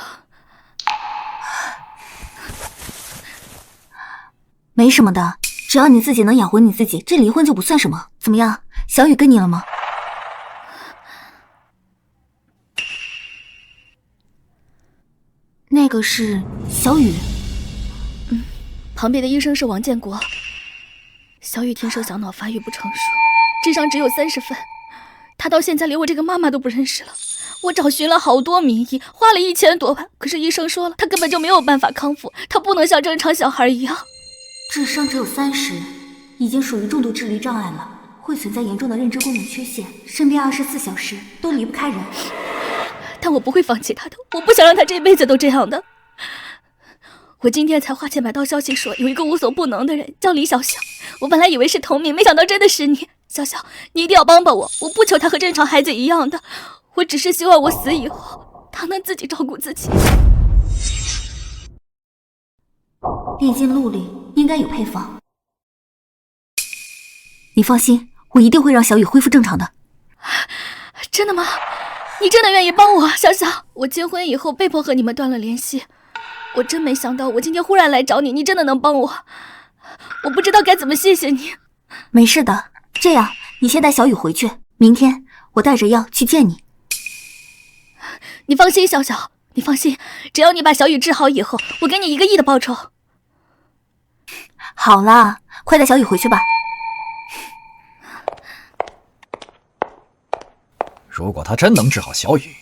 没什么的，只要你自己能养活你自己，这离婚就不算什么。怎么样，小雨跟你了吗？那个是小雨。旁边的医生是王建国。小雨天生小脑发育不成熟，智商只有30分，他到现在连我这个妈妈都不认识了。我找寻了好多名医，花了1000多万，可是医生说了，他根本就没有办法康复，他不能像正常小孩一样。智商只有30，已经属于重度智力障碍了，会存在严重的认知功能缺陷，身边24小时都离不开人。但我不会放弃他的，我不想让他这辈子都这样的。我今天才花钱买到消息说有一个无所不能的人叫李小小，我本来以为是同名，没想到真的是你。小小，你一定要帮帮我，我不求他和正常孩子一样的，我只是希望我死以后他能自己照顾自己。炼金录里应该有配方，你放心，我一定会让小雨恢复正常的。真的吗？你真的愿意帮我？小小，我结婚以后被迫和你们断了联系，我真没想到我今天忽然来找你，你真的能帮我，我不知道该怎么谢谢你。没事的，这样你先带小雨回去，明天我带着药去见你。你放心，小小，你放心，只要你把小雨治好以后，我给你1个亿的报酬。好啦，快带小雨回去吧。如果他真能治好小雨，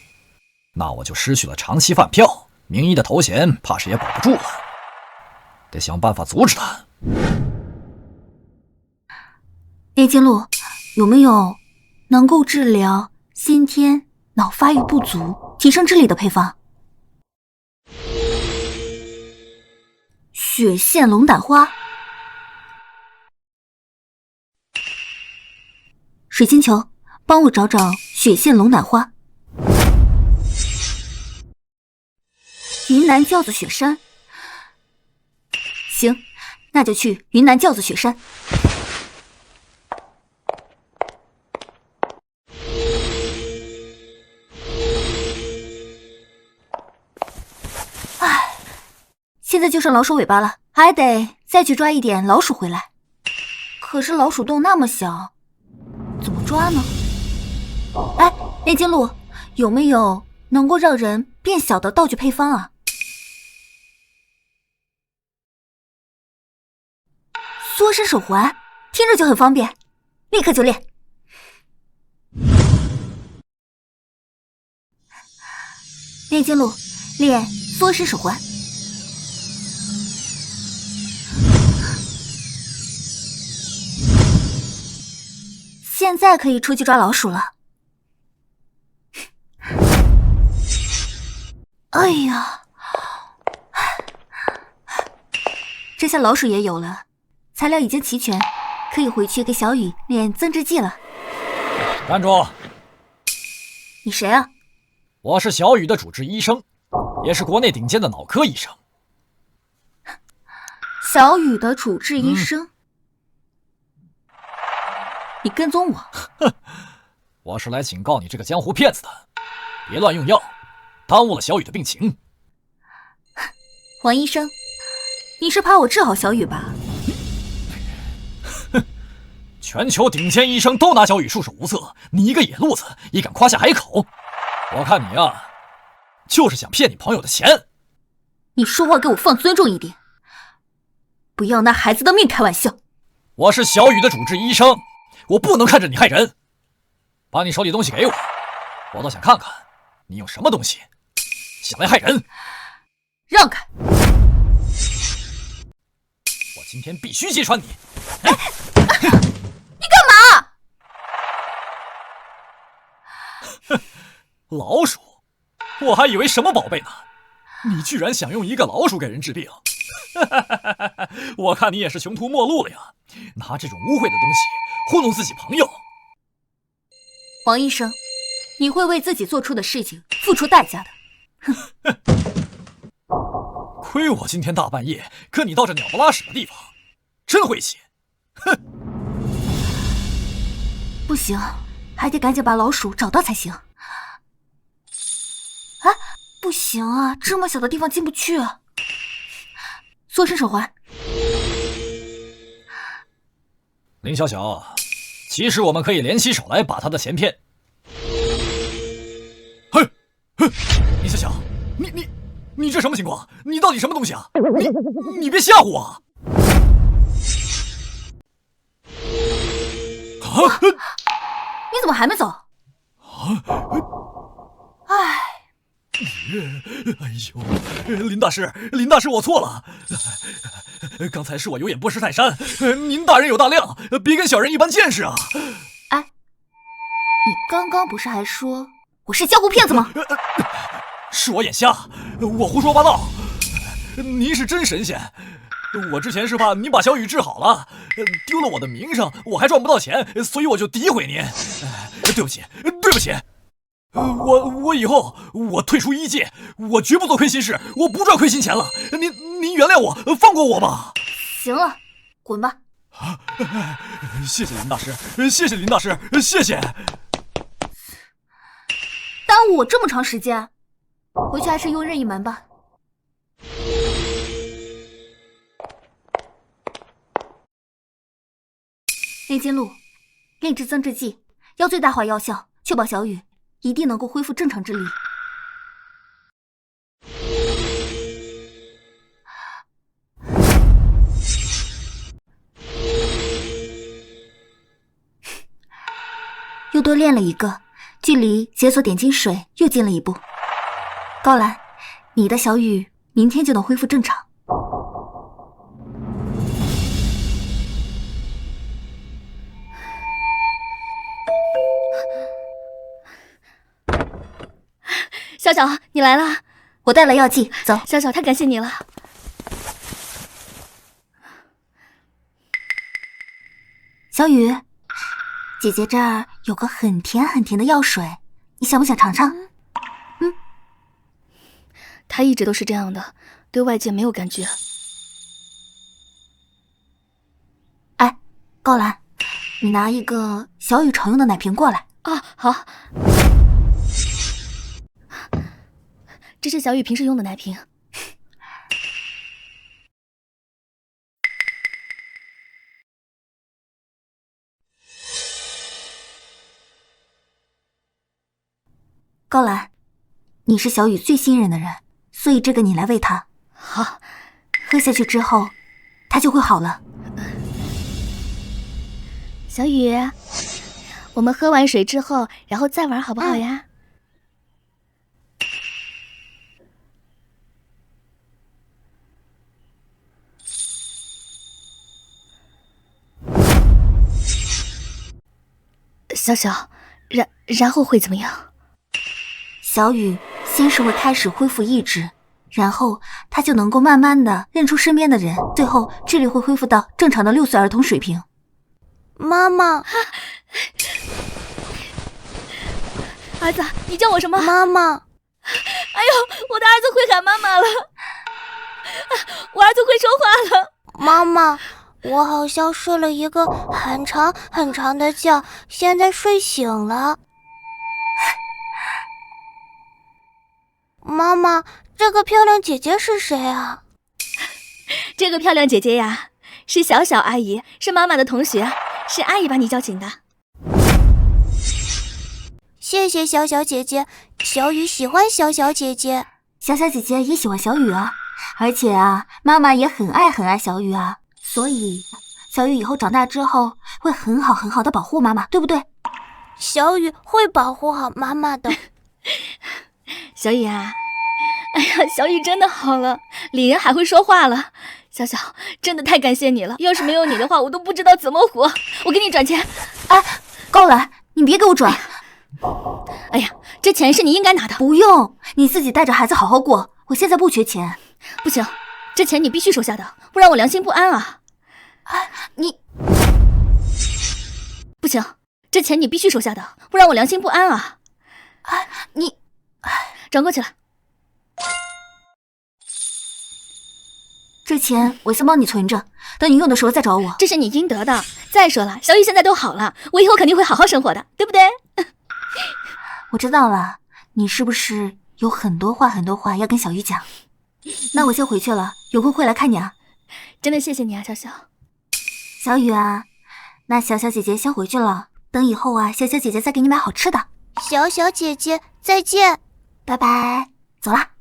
那我就失去了长期饭票，名医的头衔怕是也保不住了，得想办法阻止他。炼金露有没有能够治疗先天脑发育不足、提升智力的配方？血线龙胆花、水晶球，帮我找找血线龙胆花。云南轿子雪山，行，那就去云南轿子雪山。唉，现在就剩老鼠尾巴了，还得再去抓一点老鼠回来。可是老鼠洞那么小，怎么抓呢？哎，炼金露有没有能够让人变小的道具配方啊？缩身手环，听着就很方便，立刻就练。炼金露，练缩身手环。现在可以出去抓老鼠了。哎呀，这下老鼠也有了，材料已经齐全，可以回去给小雨练增智技了。站住！你谁啊？我是小雨的主治医生，也是国内顶尖的脑科医生。小雨的主治医生？你跟踪我？哼，我是来警告你这个江湖骗子的，别乱用药，耽误了小雨的病情。王医生，你是怕我治好小雨吧？哼，全球顶尖医生都拿小雨束手无策，你一个野路子也敢夸下海口？我看你啊，就是想骗你朋友的钱。你说话给我放尊重一点，不要拿孩子的命开玩笑。我是小雨的主治医生，我不能看着你害人。把你手里东西给我，我倒想看看你用什么东西想来害人。让开！我今天必须揭穿你。你干嘛？哼，老鼠，我还以为什么宝贝呢，你居然想用一个老鼠给人治病。我看你也是穷途末路了呀，拿这种污秽的东西糊弄自己朋友。王医生，你会为自己做出的事情付出代价的。亏我今天大半夜跟你到这鸟不拉屎的地方，真晦气。哼！不行，还得赶紧把老鼠找到才行。哎，不行啊，这么小的地方进不去。缩身手环。林小小，其实我们可以联起手来把他的钱骗。嘿，林小小，你这什么情况？你到底什么东西啊？你别吓唬我啊！你怎么还没走？哎呦，林大师，我错了，刚才是我有眼不识泰山，您大人有大量，别跟小人一般见识啊！哎，你刚刚不是还说我是江湖骗子吗？是我眼瞎，我胡说八道。您是真神仙，我之前是怕您把小雨治好了，丢了我的名声，我还赚不到钱，所以我就诋毁您。对不起。我以后我退出医界，我绝不做亏心事，我不赚亏心钱了。您原谅我，放过我吧。行了，滚吧。谢谢林大师，谢谢。耽误我这么长时间，回去还是用任意门吧。炼金露，炼制增制剂，要最大化药效，确保小雨一定能够恢复正常之力。又多练了一个，距离解锁点金水又近了一步。高兰，你的小雨明天就能恢复正常。小小，你来了，我带了药剂，走。小小，太感谢你了。小雨，姐姐这儿有个很甜的药水，你想不想尝尝？他一直都是这样的，对外界没有感觉。哎，高兰，你拿一个小雨常用的奶瓶过来。啊，好。这是小雨平时用的奶瓶。高兰，你是小雨最信任的人，所以这个你来喂他。好，喝下去之后，他就会好了。小雨，我们喝完水之后，然后再玩好不好呀？小小，然后会怎么样？小雨先是会开始恢复意志，然后他就能够慢慢的认出身边的人，最后智力会恢复到正常的6岁儿童水平。妈妈，儿子，你叫我什么？妈妈。哎呦，我的儿子会喊妈妈了，我儿子会说话了。妈妈，我好像睡了一个很长的觉，现在睡醒了。妈妈，这个漂亮姐姐是谁啊？这个漂亮姐姐呀，是小小阿姨，是妈妈的同学，是阿姨把你叫醒的。谢谢小小姐姐，小雨喜欢小小姐姐，小小姐姐也喜欢小雨啊，而且啊，妈妈也很爱小雨啊，所以小雨以后长大之后会很好的保护妈妈，对不对？小雨会保护好妈妈的。小雨啊，哎呀，小雨真的好了，李人还会说话了。小小，真的太感谢你了，要是没有你的话，我都不知道怎么活。我给你转钱。哎，高兰，你别给我转。哎呀，这钱是你应该拿的。不用，你自己带着孩子好好过，我现在不缺钱。不行，这钱你必须收下的，不然我良心不安啊。哎，你不行，这钱你必须收下的，不然我良心不安啊。哎，你转过去了。这钱我先帮你存着，等你用的时候再找我。这是你应得的。再说了，小雨现在都好了，我以后肯定会好好生活的，对不对？我知道了，你是不是有很多话要跟小雨讲？那我先回去了，有空会来看你啊。真的谢谢你啊，小小。小雨啊，那小小姐姐先回去了，等以后啊，小小姐姐再给你买好吃的。小小姐姐再见，拜拜，走啦。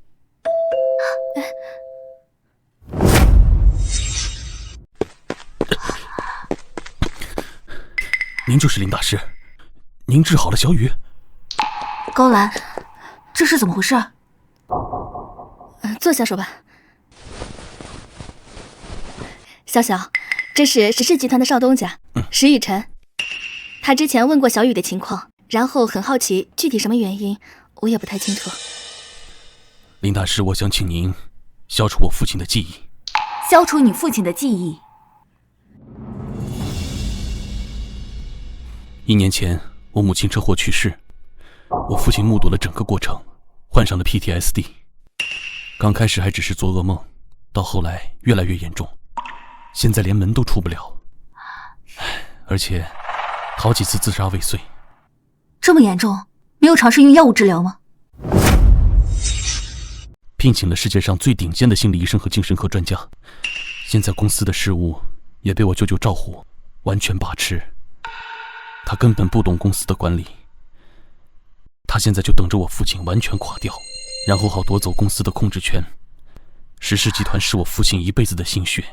您就是林大师，您治好了小雨？高兰，这是怎么回事？坐下说吧。小小，这是石氏集团的少东家，石雨辰。他之前问过小雨的情况，然后很好奇具体什么原因，我也不太清楚。林大师，我想请您消除我父亲的记忆。消除你父亲的记忆？1年前，我母亲车祸去世，我父亲目睹了整个过程，患上了 PTSD。刚开始还只是做噩梦，到后来越来越严重，现在连门都出不了，而且好几次自杀未遂。这么严重，没有尝试用药物治疗吗？聘请了世界上最顶尖的心理医生和精神科专家，现在公司的事务也被我舅舅赵虎完全把持，他根本不懂公司的管理，他现在就等着我父亲完全垮掉，然后好夺走公司的控制权。石氏集团是我父亲一辈子的心血，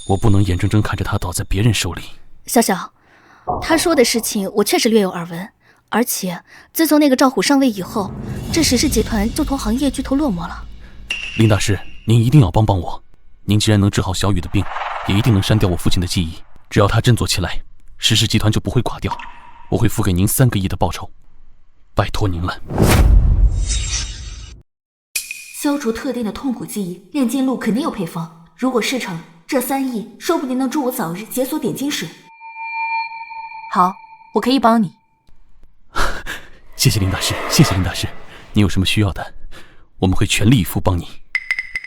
我不能眼睁睁看着他倒在别人手里。小小，他说的事情我确实略有耳闻，而且自从那个赵虎上位以后，这石氏集团就同行业巨头落寞了。林大师，您一定要帮帮我，您既然能治好小雨的病，也一定能删掉我父亲的记忆。只要他振作起来，石氏集团就不会垮掉，我会付给您3个亿的报酬，拜托您了。消除特定的痛苦记忆，炼金露肯定有配方，如果事成，这3亿说不定能助我早日解锁点金石。好，我可以帮你。谢谢林大师，谢谢林大师，你有什么需要的，我们会全力以赴帮你。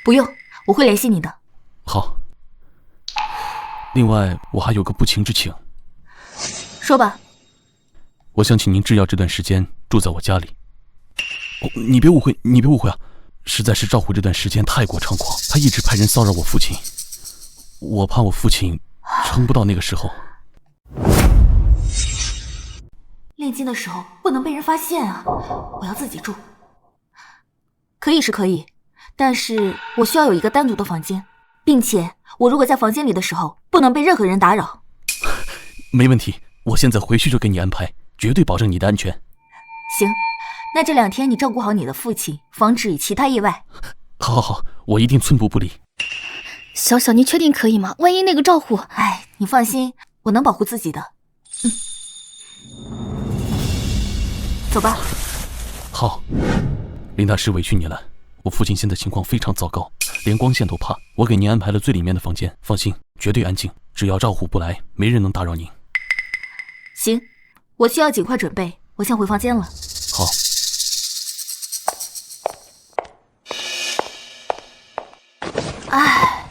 不用，我会联系你的。好。另外，我还有个不情之请。说吧。我想请您制药这段时间住在我家里。你别误会，你别误会啊！实在是赵虎这段时间太过猖狂，他一直派人骚扰我父亲，我怕我父亲撑不到那个时候。炼金的时候不能被人发现啊！我要自己住。可以是可以，但是我需要有一个单独的房间，并且我如果在房间里的时候，不能被任何人打扰。没问题，我现在回去就给你安排，绝对保证你的安全。行，那这2天你照顾好你的父亲，防止其他意外。好好好，我一定寸步不离。小小，你确定可以吗？万一那个赵虎……哎，你放心，我能保护自己的。走吧。好，林大师委屈你了，我父亲现在情况非常糟糕，连光线都怕。我给您安排了最里面的房间，放心，绝对安静，只要赵虎不来，没人能打扰您。行，我需要尽快准备，我先回房间了。好。唉。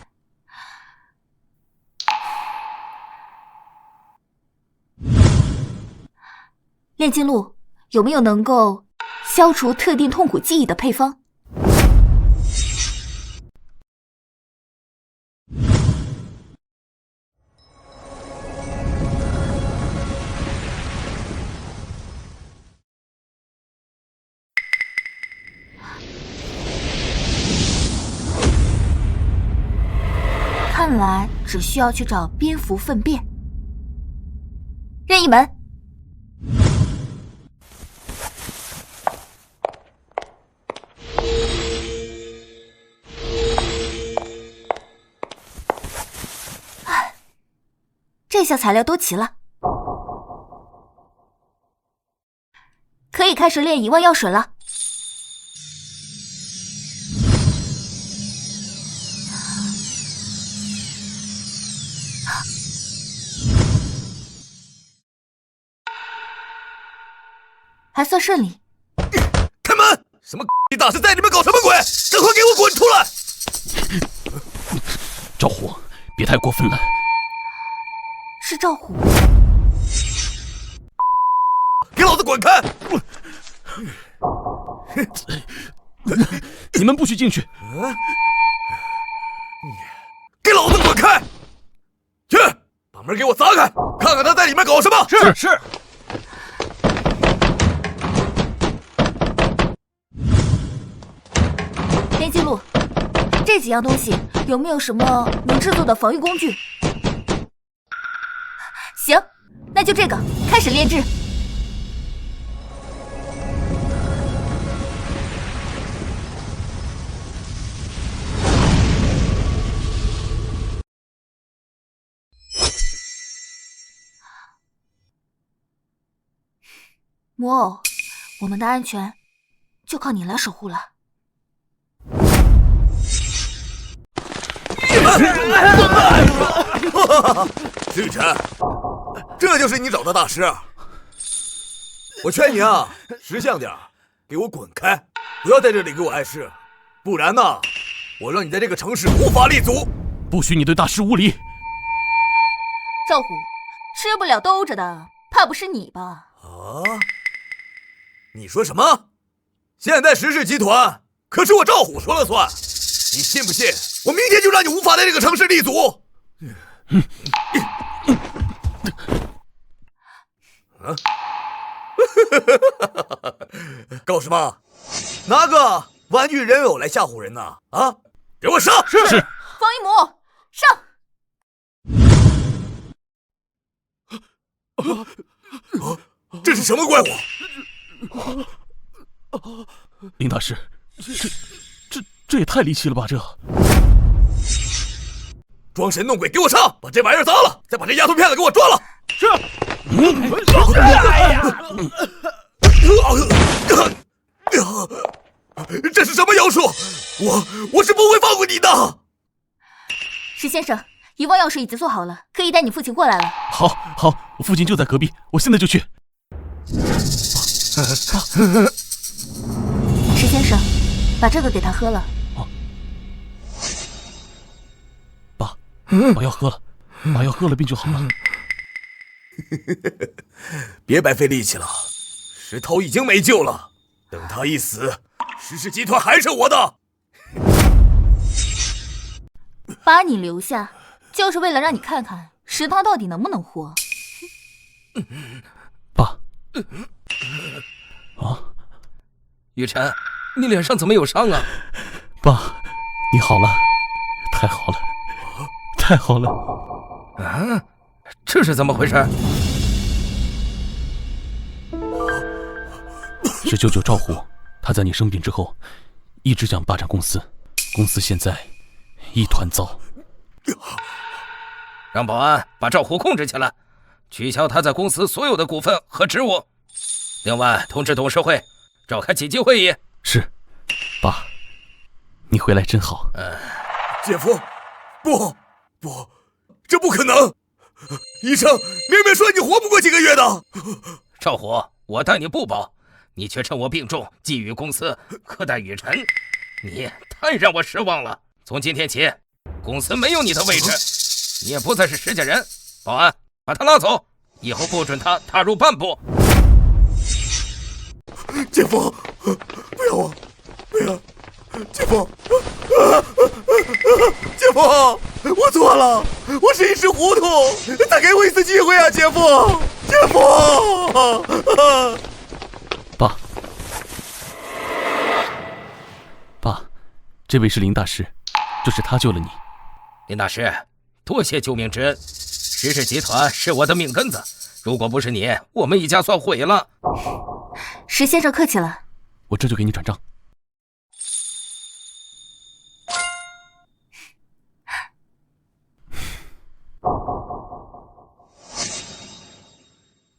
炼金露有没有能够消除特定痛苦记忆的配方？看来只需要去找蝙蝠粪便。任意门。这下材料都齐了，可以开始炼1万药水了。还算顺利。开门！什么大师在里面搞什么鬼？赶快给我滚出来！赵虎，别太过分了。是赵虎，给老子滚开！你们不许进去！给老子滚开！去，把门给我砸开，看看他在里面搞什么！是。炼金露，这几样东西有没有什么能制作的防御工具？行，那就这个，开始炼制。魔偶，我们的安全就靠你来守护了。石雨辰，这就是你找的大师？我劝你啊，识相点，给我滚开！不要在这里给我碍事，不然呢，我让你在这个城市无法立足。不许你对大师无礼！赵虎，吃不了兜着的，怕不是你吧？啊？你说什么？现在石氏集团可是我赵虎说了算，你信不信？我明天就让你无法在这个城市立足！啊！搞什么？拿个玩具人偶来吓唬人呢？啊！给我上！是。方一母，上！这是什么怪物？林大师，这也太离奇了吧！这装神弄鬼，给我上！把这玩意儿砸了，再把这丫头片子给我抓了。是。这是什么妖术？我是不会放过你的。石先生，遗忘药水已经做好了，可以带你父亲过来了。好，我父亲就在隔壁，我现在就去。石先生，把这个给他喝了。把药喝了，把药喝了，病就好了。别白费力气了，石头已经没救了。等他一死，石氏集团还是我的。把你留下，就是为了让你看看石涛到底能不能活。爸。雨辰，你脸上怎么有伤啊？爸，你好了，太好了，太好了。啊，这是怎么回事？是舅舅赵虎，他在你生病之后，一直想霸占公司，公司现在一团糟。让保安把赵虎控制起来，取消他在公司所有的股份和职务。另外，通知董事会召开紧急会议。是，爸，你回来真好。姐夫，不，这不可能！医生明明说你活不过几个月的。赵虎，我待你不薄，你却趁我病重觊觎公司，苛待雨辰，你太让我失望了。从今天起，公司没有你的位置，你也不再是石家人。保安，把他拉走，以后不准他踏入半步。姐夫，不要我，不要！姐夫，姐夫，我错了，我是一时糊涂，再给我一次机会啊，姐夫，姐夫！爸，这位是林大师，就是他救了你。林大师，多谢救命之恩，石氏集团是我的命根子，如果不是你，我们一家算毁了。石先生客气了，我这就给你转账。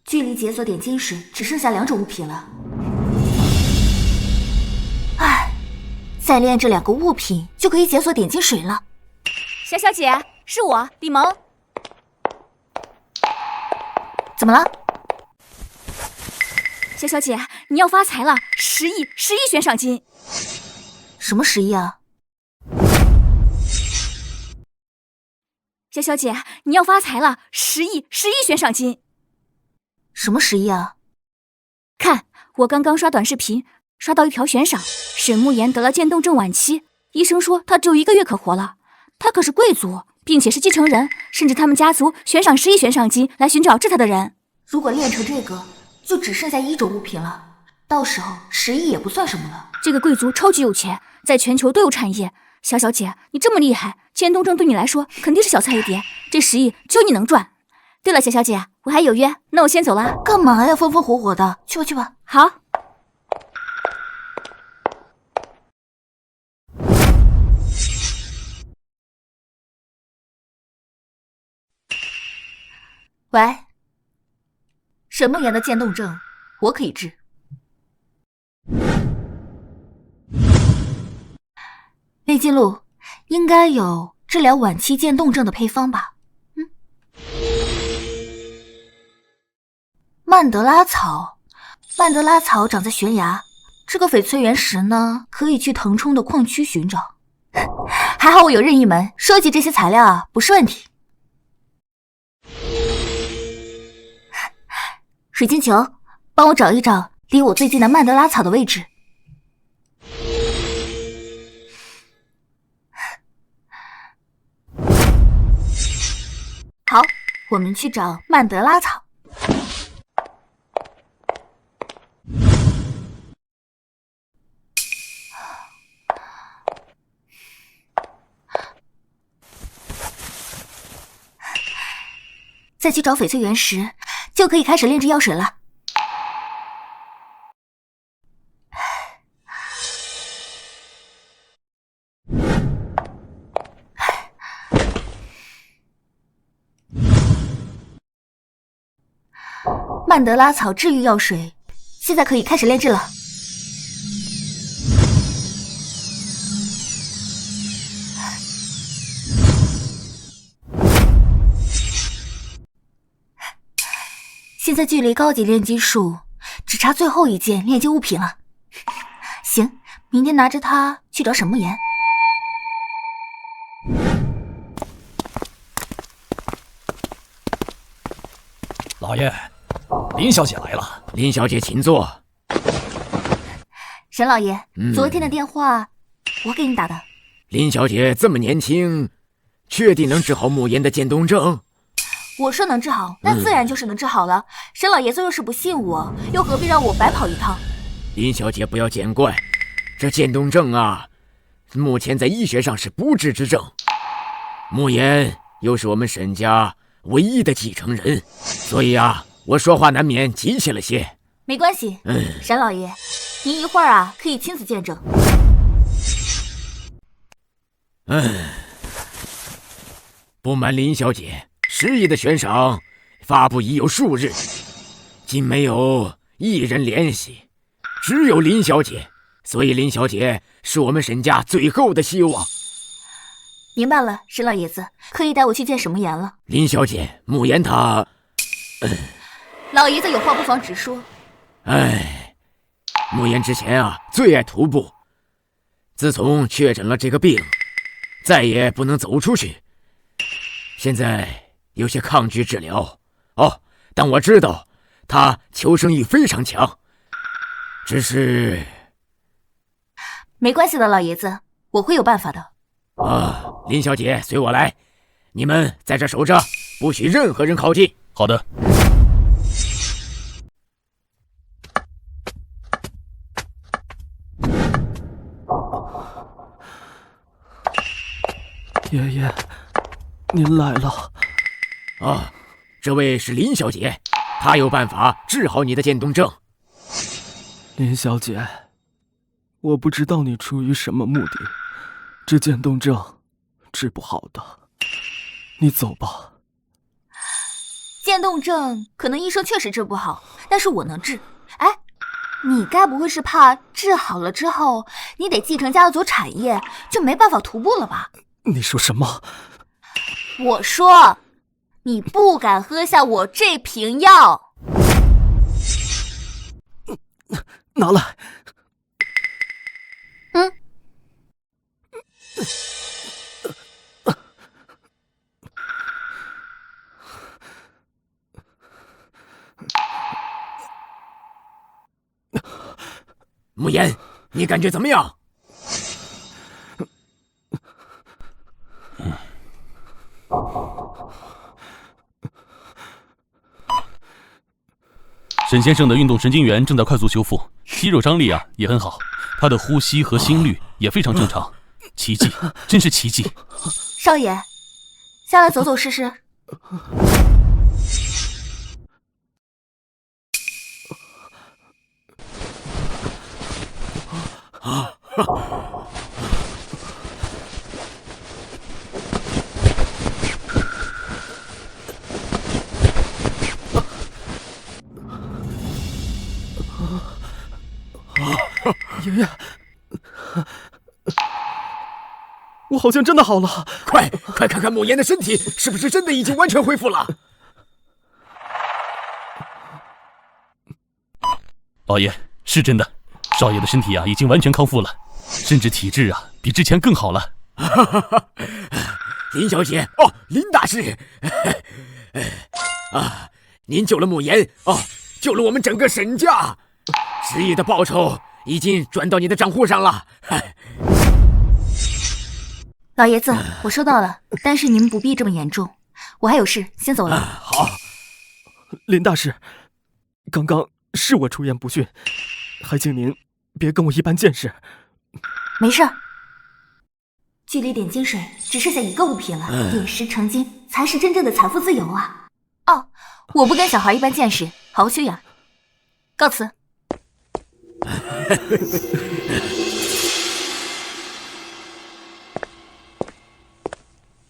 距离解锁点金石只剩下2种物品了。唉，再炼这2个物品就可以解锁点金水了。小小姐，是我李萌。怎么了？小小姐，你要发财了，10亿悬赏金。什么10亿啊？小小姐，你要发财了，10亿悬赏金。什么10亿啊？看，我刚刚刷短视频，刷到一条悬赏，沈慕言得了渐冻症晚期，医生说他只有1个月可活了。他可是贵族，并且是继承人，甚至他们家族悬赏10亿悬赏金来寻找治他的人。如果炼成这个，就只剩下1种物品了，到时候10亿也不算什么了。这个贵族超级有钱，在全球都有产业。小小姐，你这么厉害，渐冻症对你来说肯定是小菜一碟，这10亿就你能赚。对了，小小姐，我还有约，那我先走了。干嘛呀，风风火火的，去吧去吧。好。喂，沈梦妍的渐冻症我可以治。内金露应该有治疗晚期渐冻症的配方吧？曼德拉草，曼德拉草长在悬崖。这个翡翠原石呢，可以去腾冲的矿区寻找。还好我有任意门，收集这些材料啊，不是问题。水晶球，帮我找一找离我最近的曼德拉草的位置。好，我们去找曼德拉草。再去找翡翠原石，就可以开始炼制药水了。曼德拉草治愈药水，现在可以开始炼制了。现在距离高级炼金术只差最后一件炼金物品了。行，明天拿着它去找沈慕言。老爷，林小姐来了。林小姐，请坐。沈老爷，昨天的电话我给你打的。林小姐这么年轻，确定能治好慕言的渐冻症？我说能治好，那自然就是能治好了。沈老爷子若是不信我，又何必让我白跑一趟？林小姐不要见怪，这渐冻症啊，目前在医学上是不治之症。慕言又是我们沈家唯一的继承人，所以啊，我说话难免急切了些。没关系，沈老爷，您一会儿啊可以亲自见证。不瞒林小姐，10亿的悬赏发布已有数日，竟没有一人联系，只有林小姐，所以林小姐是我们沈家最后的希望。明白了，沈老爷子，可以带我去见沈慕言了。林小姐，慕言他……老爷子有话不妨直说。慕言之前啊最爱徒步，自从确诊了这个病，再也不能走出去，现在有些抗拒治疗。但我知道他求生欲非常强，只是……没关系的，老爷子，我会有办法的。林小姐，随我来，你们在这守着，不许任何人靠近。好的。爷爷，您来了。这位是林小姐，她有办法治好你的渐冻症。林小姐，我不知道你出于什么目的，这渐冻症治不好的，你走吧。渐冻症可能医生确实治不好，但是我能治。你该不会是怕治好了之后，你得继承家族产业，就没办法徒步了吧？你说什么？我说，你不敢喝下我这瓶药。拿来。慕言，你感觉怎么样？沈先生的运动神经元正在快速修复，肌肉张力啊也很好，他的呼吸和心率也非常正常，奇迹，真是奇迹。少爷，下来走走试试。爷爷，我好像真的好了。快看看慕言的身体是不是真的已经完全恢复了。老爷，是真的，少爷的身体啊已经完全康复了，甚至体质啊比之前更好了。林小姐，林大师，您救了慕言，救了我们整个沈家，10亿的报酬已经转到你的账户上了。老爷子，我收到了，但是您不必这么严重，我还有事，先走了。好，林大师，刚刚是我出言不逊，还请您别跟我一般见识。没事。距离点金水只剩下一个物品了，点石成金才是真正的财富自由啊！我不跟小孩一般见识，好好修养。告辞。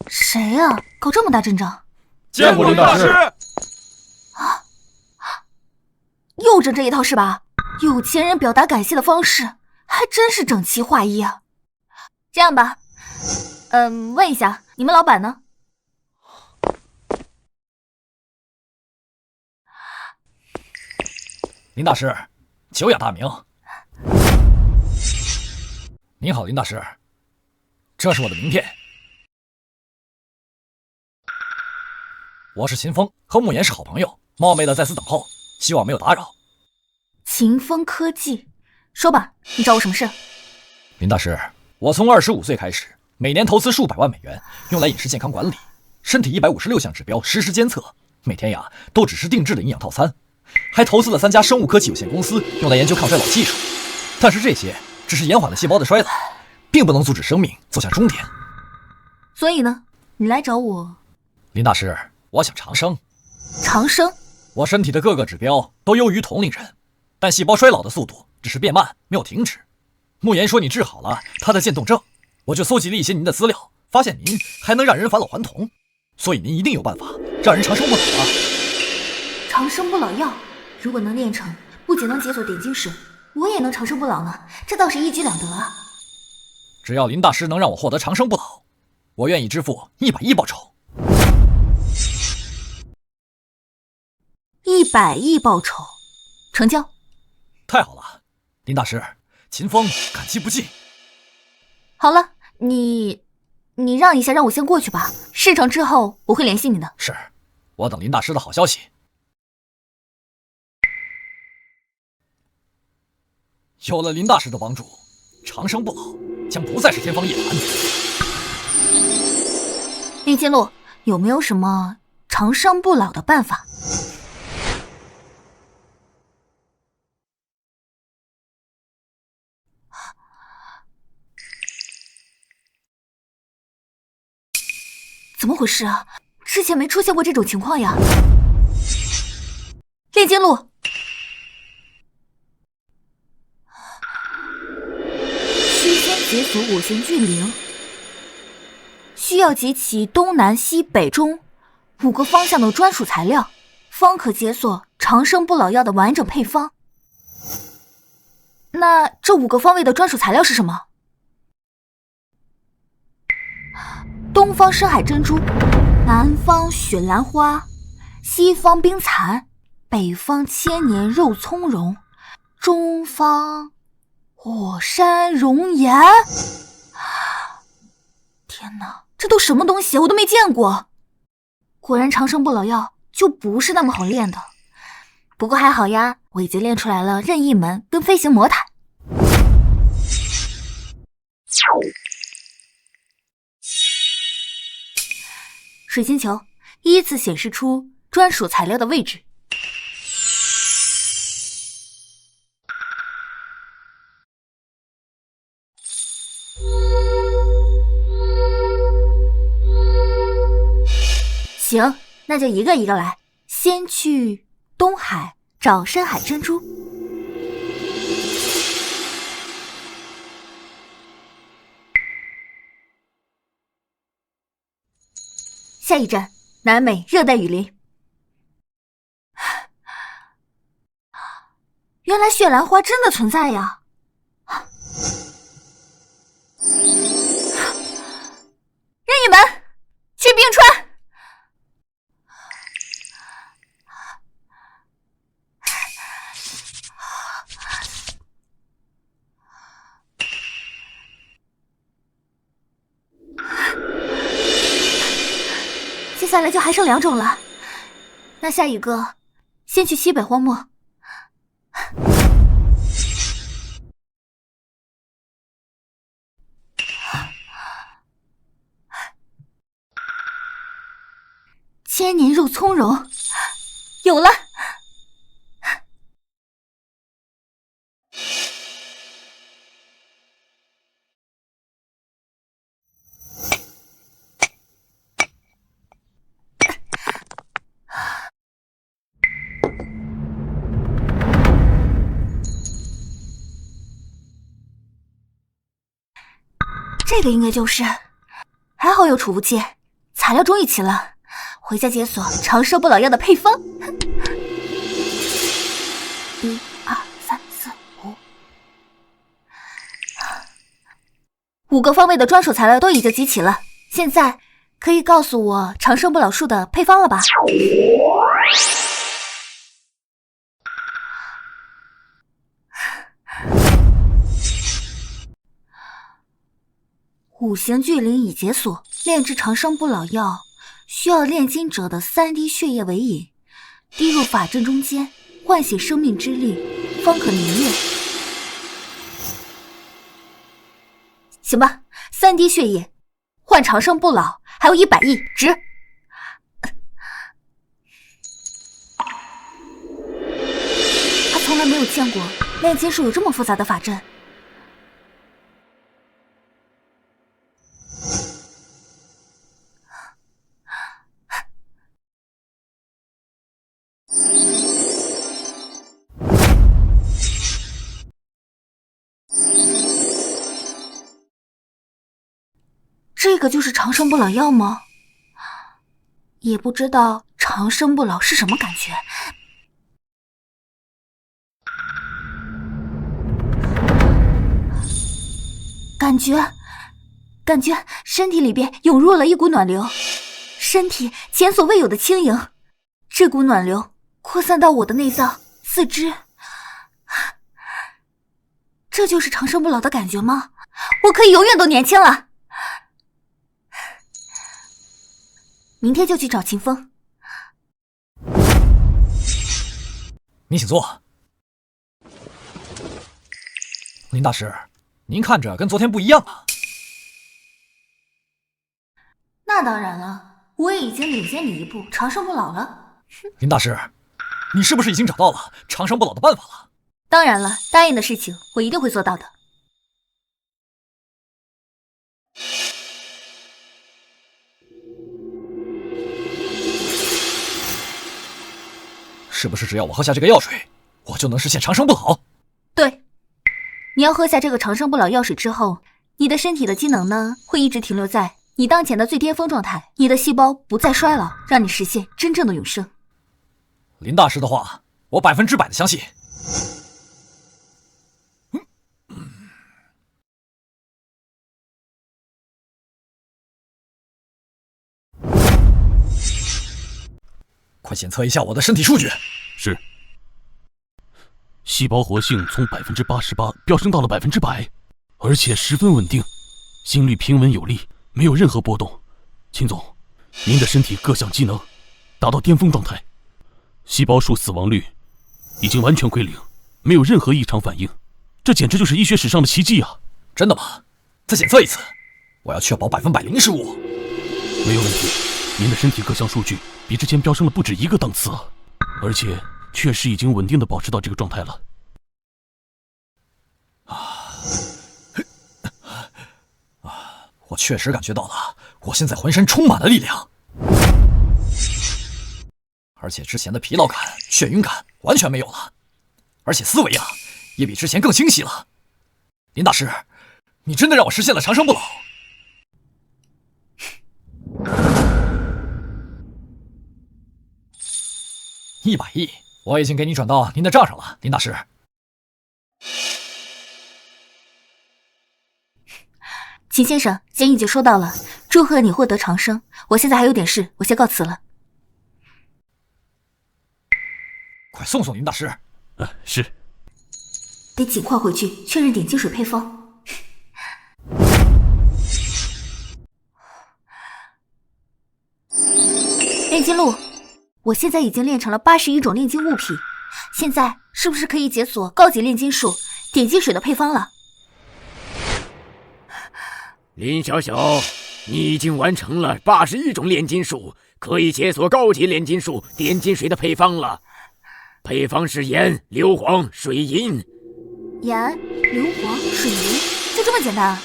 谁啊？搞这么大阵仗？见过林大师。又整这一套是吧？有钱人表达感谢的方式还真是整齐划一啊！这样吧，问一下，你们老板呢？林大师，久仰大名。您好，林大师，这是我的名片。我是秦风，和慕言是好朋友，冒昧的在此等候，希望没有打扰。秦风科技，说吧，你找我什么事？林大师，我从25岁开始，每年投资数百万美元，用来饮食健康管理，身体156项指标实时监测，每天呀都只吃定制的营养套餐，还投资了3家生物科技有限公司，用来研究抗衰老技术。但是这些只是延缓了细胞的衰老，并不能阻止生命走向终点。所以呢，你来找我？林大师，我想长生。长生？我身体的各个指标都优于同龄人，但细胞衰老的速度只是变慢，没有停止。慕言说你治好了他的渐冻症，我就搜集了一些您的资料，发现您还能让人返老还童，所以您一定有办法让人长生不老啊！长生不老药，如果能炼成，不仅能解锁点金石，我也能长生不老呢，这倒是一举两得啊！只要林大师能让我获得长生不老，我愿意支付100亿报酬。100亿报酬，成交。太好了，林大师，秦风感激不尽。好了，你让一下，让我先过去吧。事成之后我会联系你的。是，我等林大师的好消息。有了林大师的帮助，长生不老将不再是天方夜谭。厉金路，有没有什么长生不老的办法？怎么回事啊？之前没出现过这种情况呀。炼金路，需先解锁我弦巨灵，需要集齐东南西北中5个方向的专属材料，方可解锁长生不老药的完整配方。那这5个方位的专属材料是什么？东方深海珍珠，南方雪兰花，西方冰蚕，北方千年肉苁蓉，中方火山熔岩。天哪，这都什么东西，我都没见过。果然长生不老药就不是那么好练的。不过还好呀，我已经练出来了任意门跟飞行魔毯。水晶球依次显示出专属材料的位置。行，那就一个一个来。先去东海找深海珍珠。下一站，南美热带雨林。原来雪兰花真的存在呀！任意门，去冰川。接下来就还剩2种了，那下一个，先去西北荒漠。千年肉苁蓉，有了。这个应该就是，还好有储物戒，材料终于齐了，回家解锁长生不老药的配方。1、2、3、4、5，5个方位的专属材料都已经集齐了，现在可以告诉我长生不老术的配方了吧？5行聚灵已解锁，炼制长生不老药需要炼金者的3滴血液为引，滴入法阵中间，唤醒生命之力，方可凝练。行吧，3滴血液换长生不老，还有100亿，值。他从来没有见过炼金术有这么复杂的法阵。这个就是长生不老药吗？也不知道长生不老是什么感觉。感觉身体里边涌入了一股暖流，身体前所未有的轻盈。这股暖流扩散到我的内脏、四肢，这就是长生不老的感觉吗？我可以永远都年轻了。明天就去找秦风。您请坐。林大师，您看着跟昨天不一样啊。那当然了，我也已经领先你一步，长生不老了。林大师，你是不是已经找到了长生不老的办法了？当然了，答应的事情我一定会做到的。是不是只要我喝下这个药水，我就能实现长生不老？对，你要喝下这个长生不老药水之后，你的身体的机能呢，会一直停留在你当前的最巅峰状态，你的细胞不再衰老，让你实现真正的永生。林大师的话，我100%的相信。快检测一下我的身体数据。是。细胞活性从88%飙升到了100%，而且十分稳定，心率平稳有力，没有任何波动。秦总，您的身体各项机能达到巅峰状态，细胞数死亡率已经完全归零，没有任何异常反应，这简直就是医学史上的奇迹啊！真的吗？再检测一次，我要确保100%零失误。没有问题，您的身体各项数据比之前飙升了不止1个档次啊，而且确实已经稳定的保持到这个状态了。我确实感觉到了，我现在浑身充满了力量，而且之前的疲劳感、眩晕感完全没有了，而且思维啊，也比之前更清晰了。林大师，你真的让我实现了长生不老。100亿，我已经给你转到您的账上了，林大师。秦先生，钱已经收到了，祝贺你获得长生。我现在还有点事，我先告辞了。快送送林大师。是。得尽快回去确认点金水配方。炼金录，我现在已经炼成了81种炼金物品，现在是不是可以解锁高级炼金术点金水的配方了？林小小，你已经完成了81种炼金术，可以解锁高级炼金术点金水的配方了。配方是盐、硫磺、水银。盐、硫磺、水银，就这么简单啊？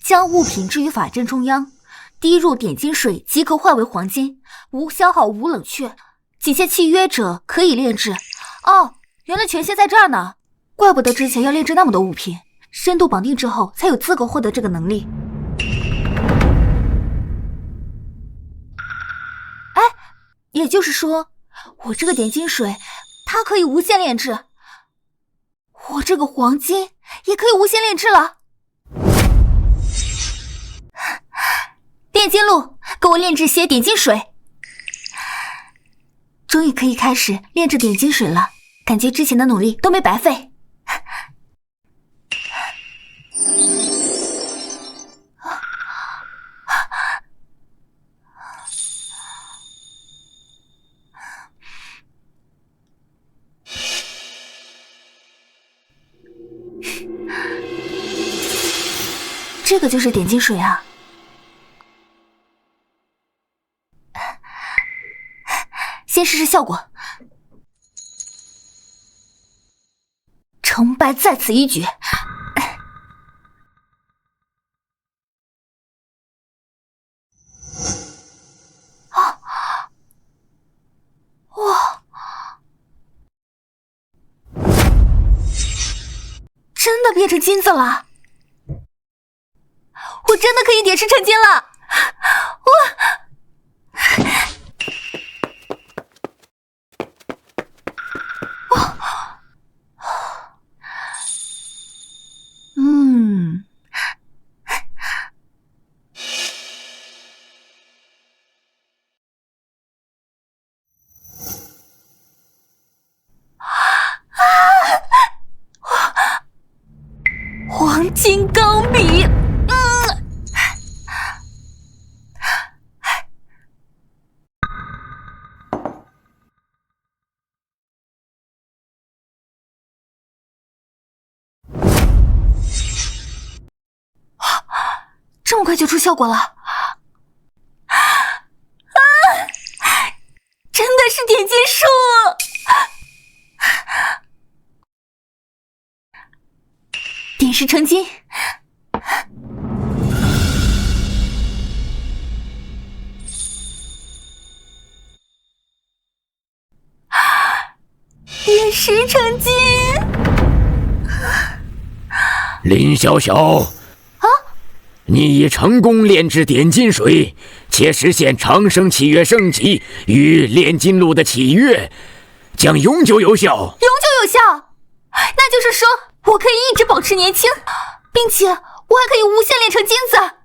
将物品置于法阵中央，滴入点金水即可化为黄金，无消耗无冷却，仅限契约者可以炼制。哦，原来权限在这儿呢，怪不得之前要炼制那么多物品，深度绑定之后才有资格获得这个能力。哎，也就是说，我这个点金水它可以无限炼制，我这个黄金也可以无限炼制了。炼金录，给我炼制些点金水。终于可以开始炼制点金水了，感觉之前的努力都没白费。这个就是点金水啊。先试试效果，成败在此一举。哇，真的变成金子了！我真的可以点石成金了！黄金钢笔，这么快就出效果了！真的是点金术！点石成金，点石成金。林小小，你已成功炼制点金水，且实现长生契约升级与炼金录的契约，将永久有效。永久有效，那就是说我可以一直保持年轻，并且我还可以无限炼成金子。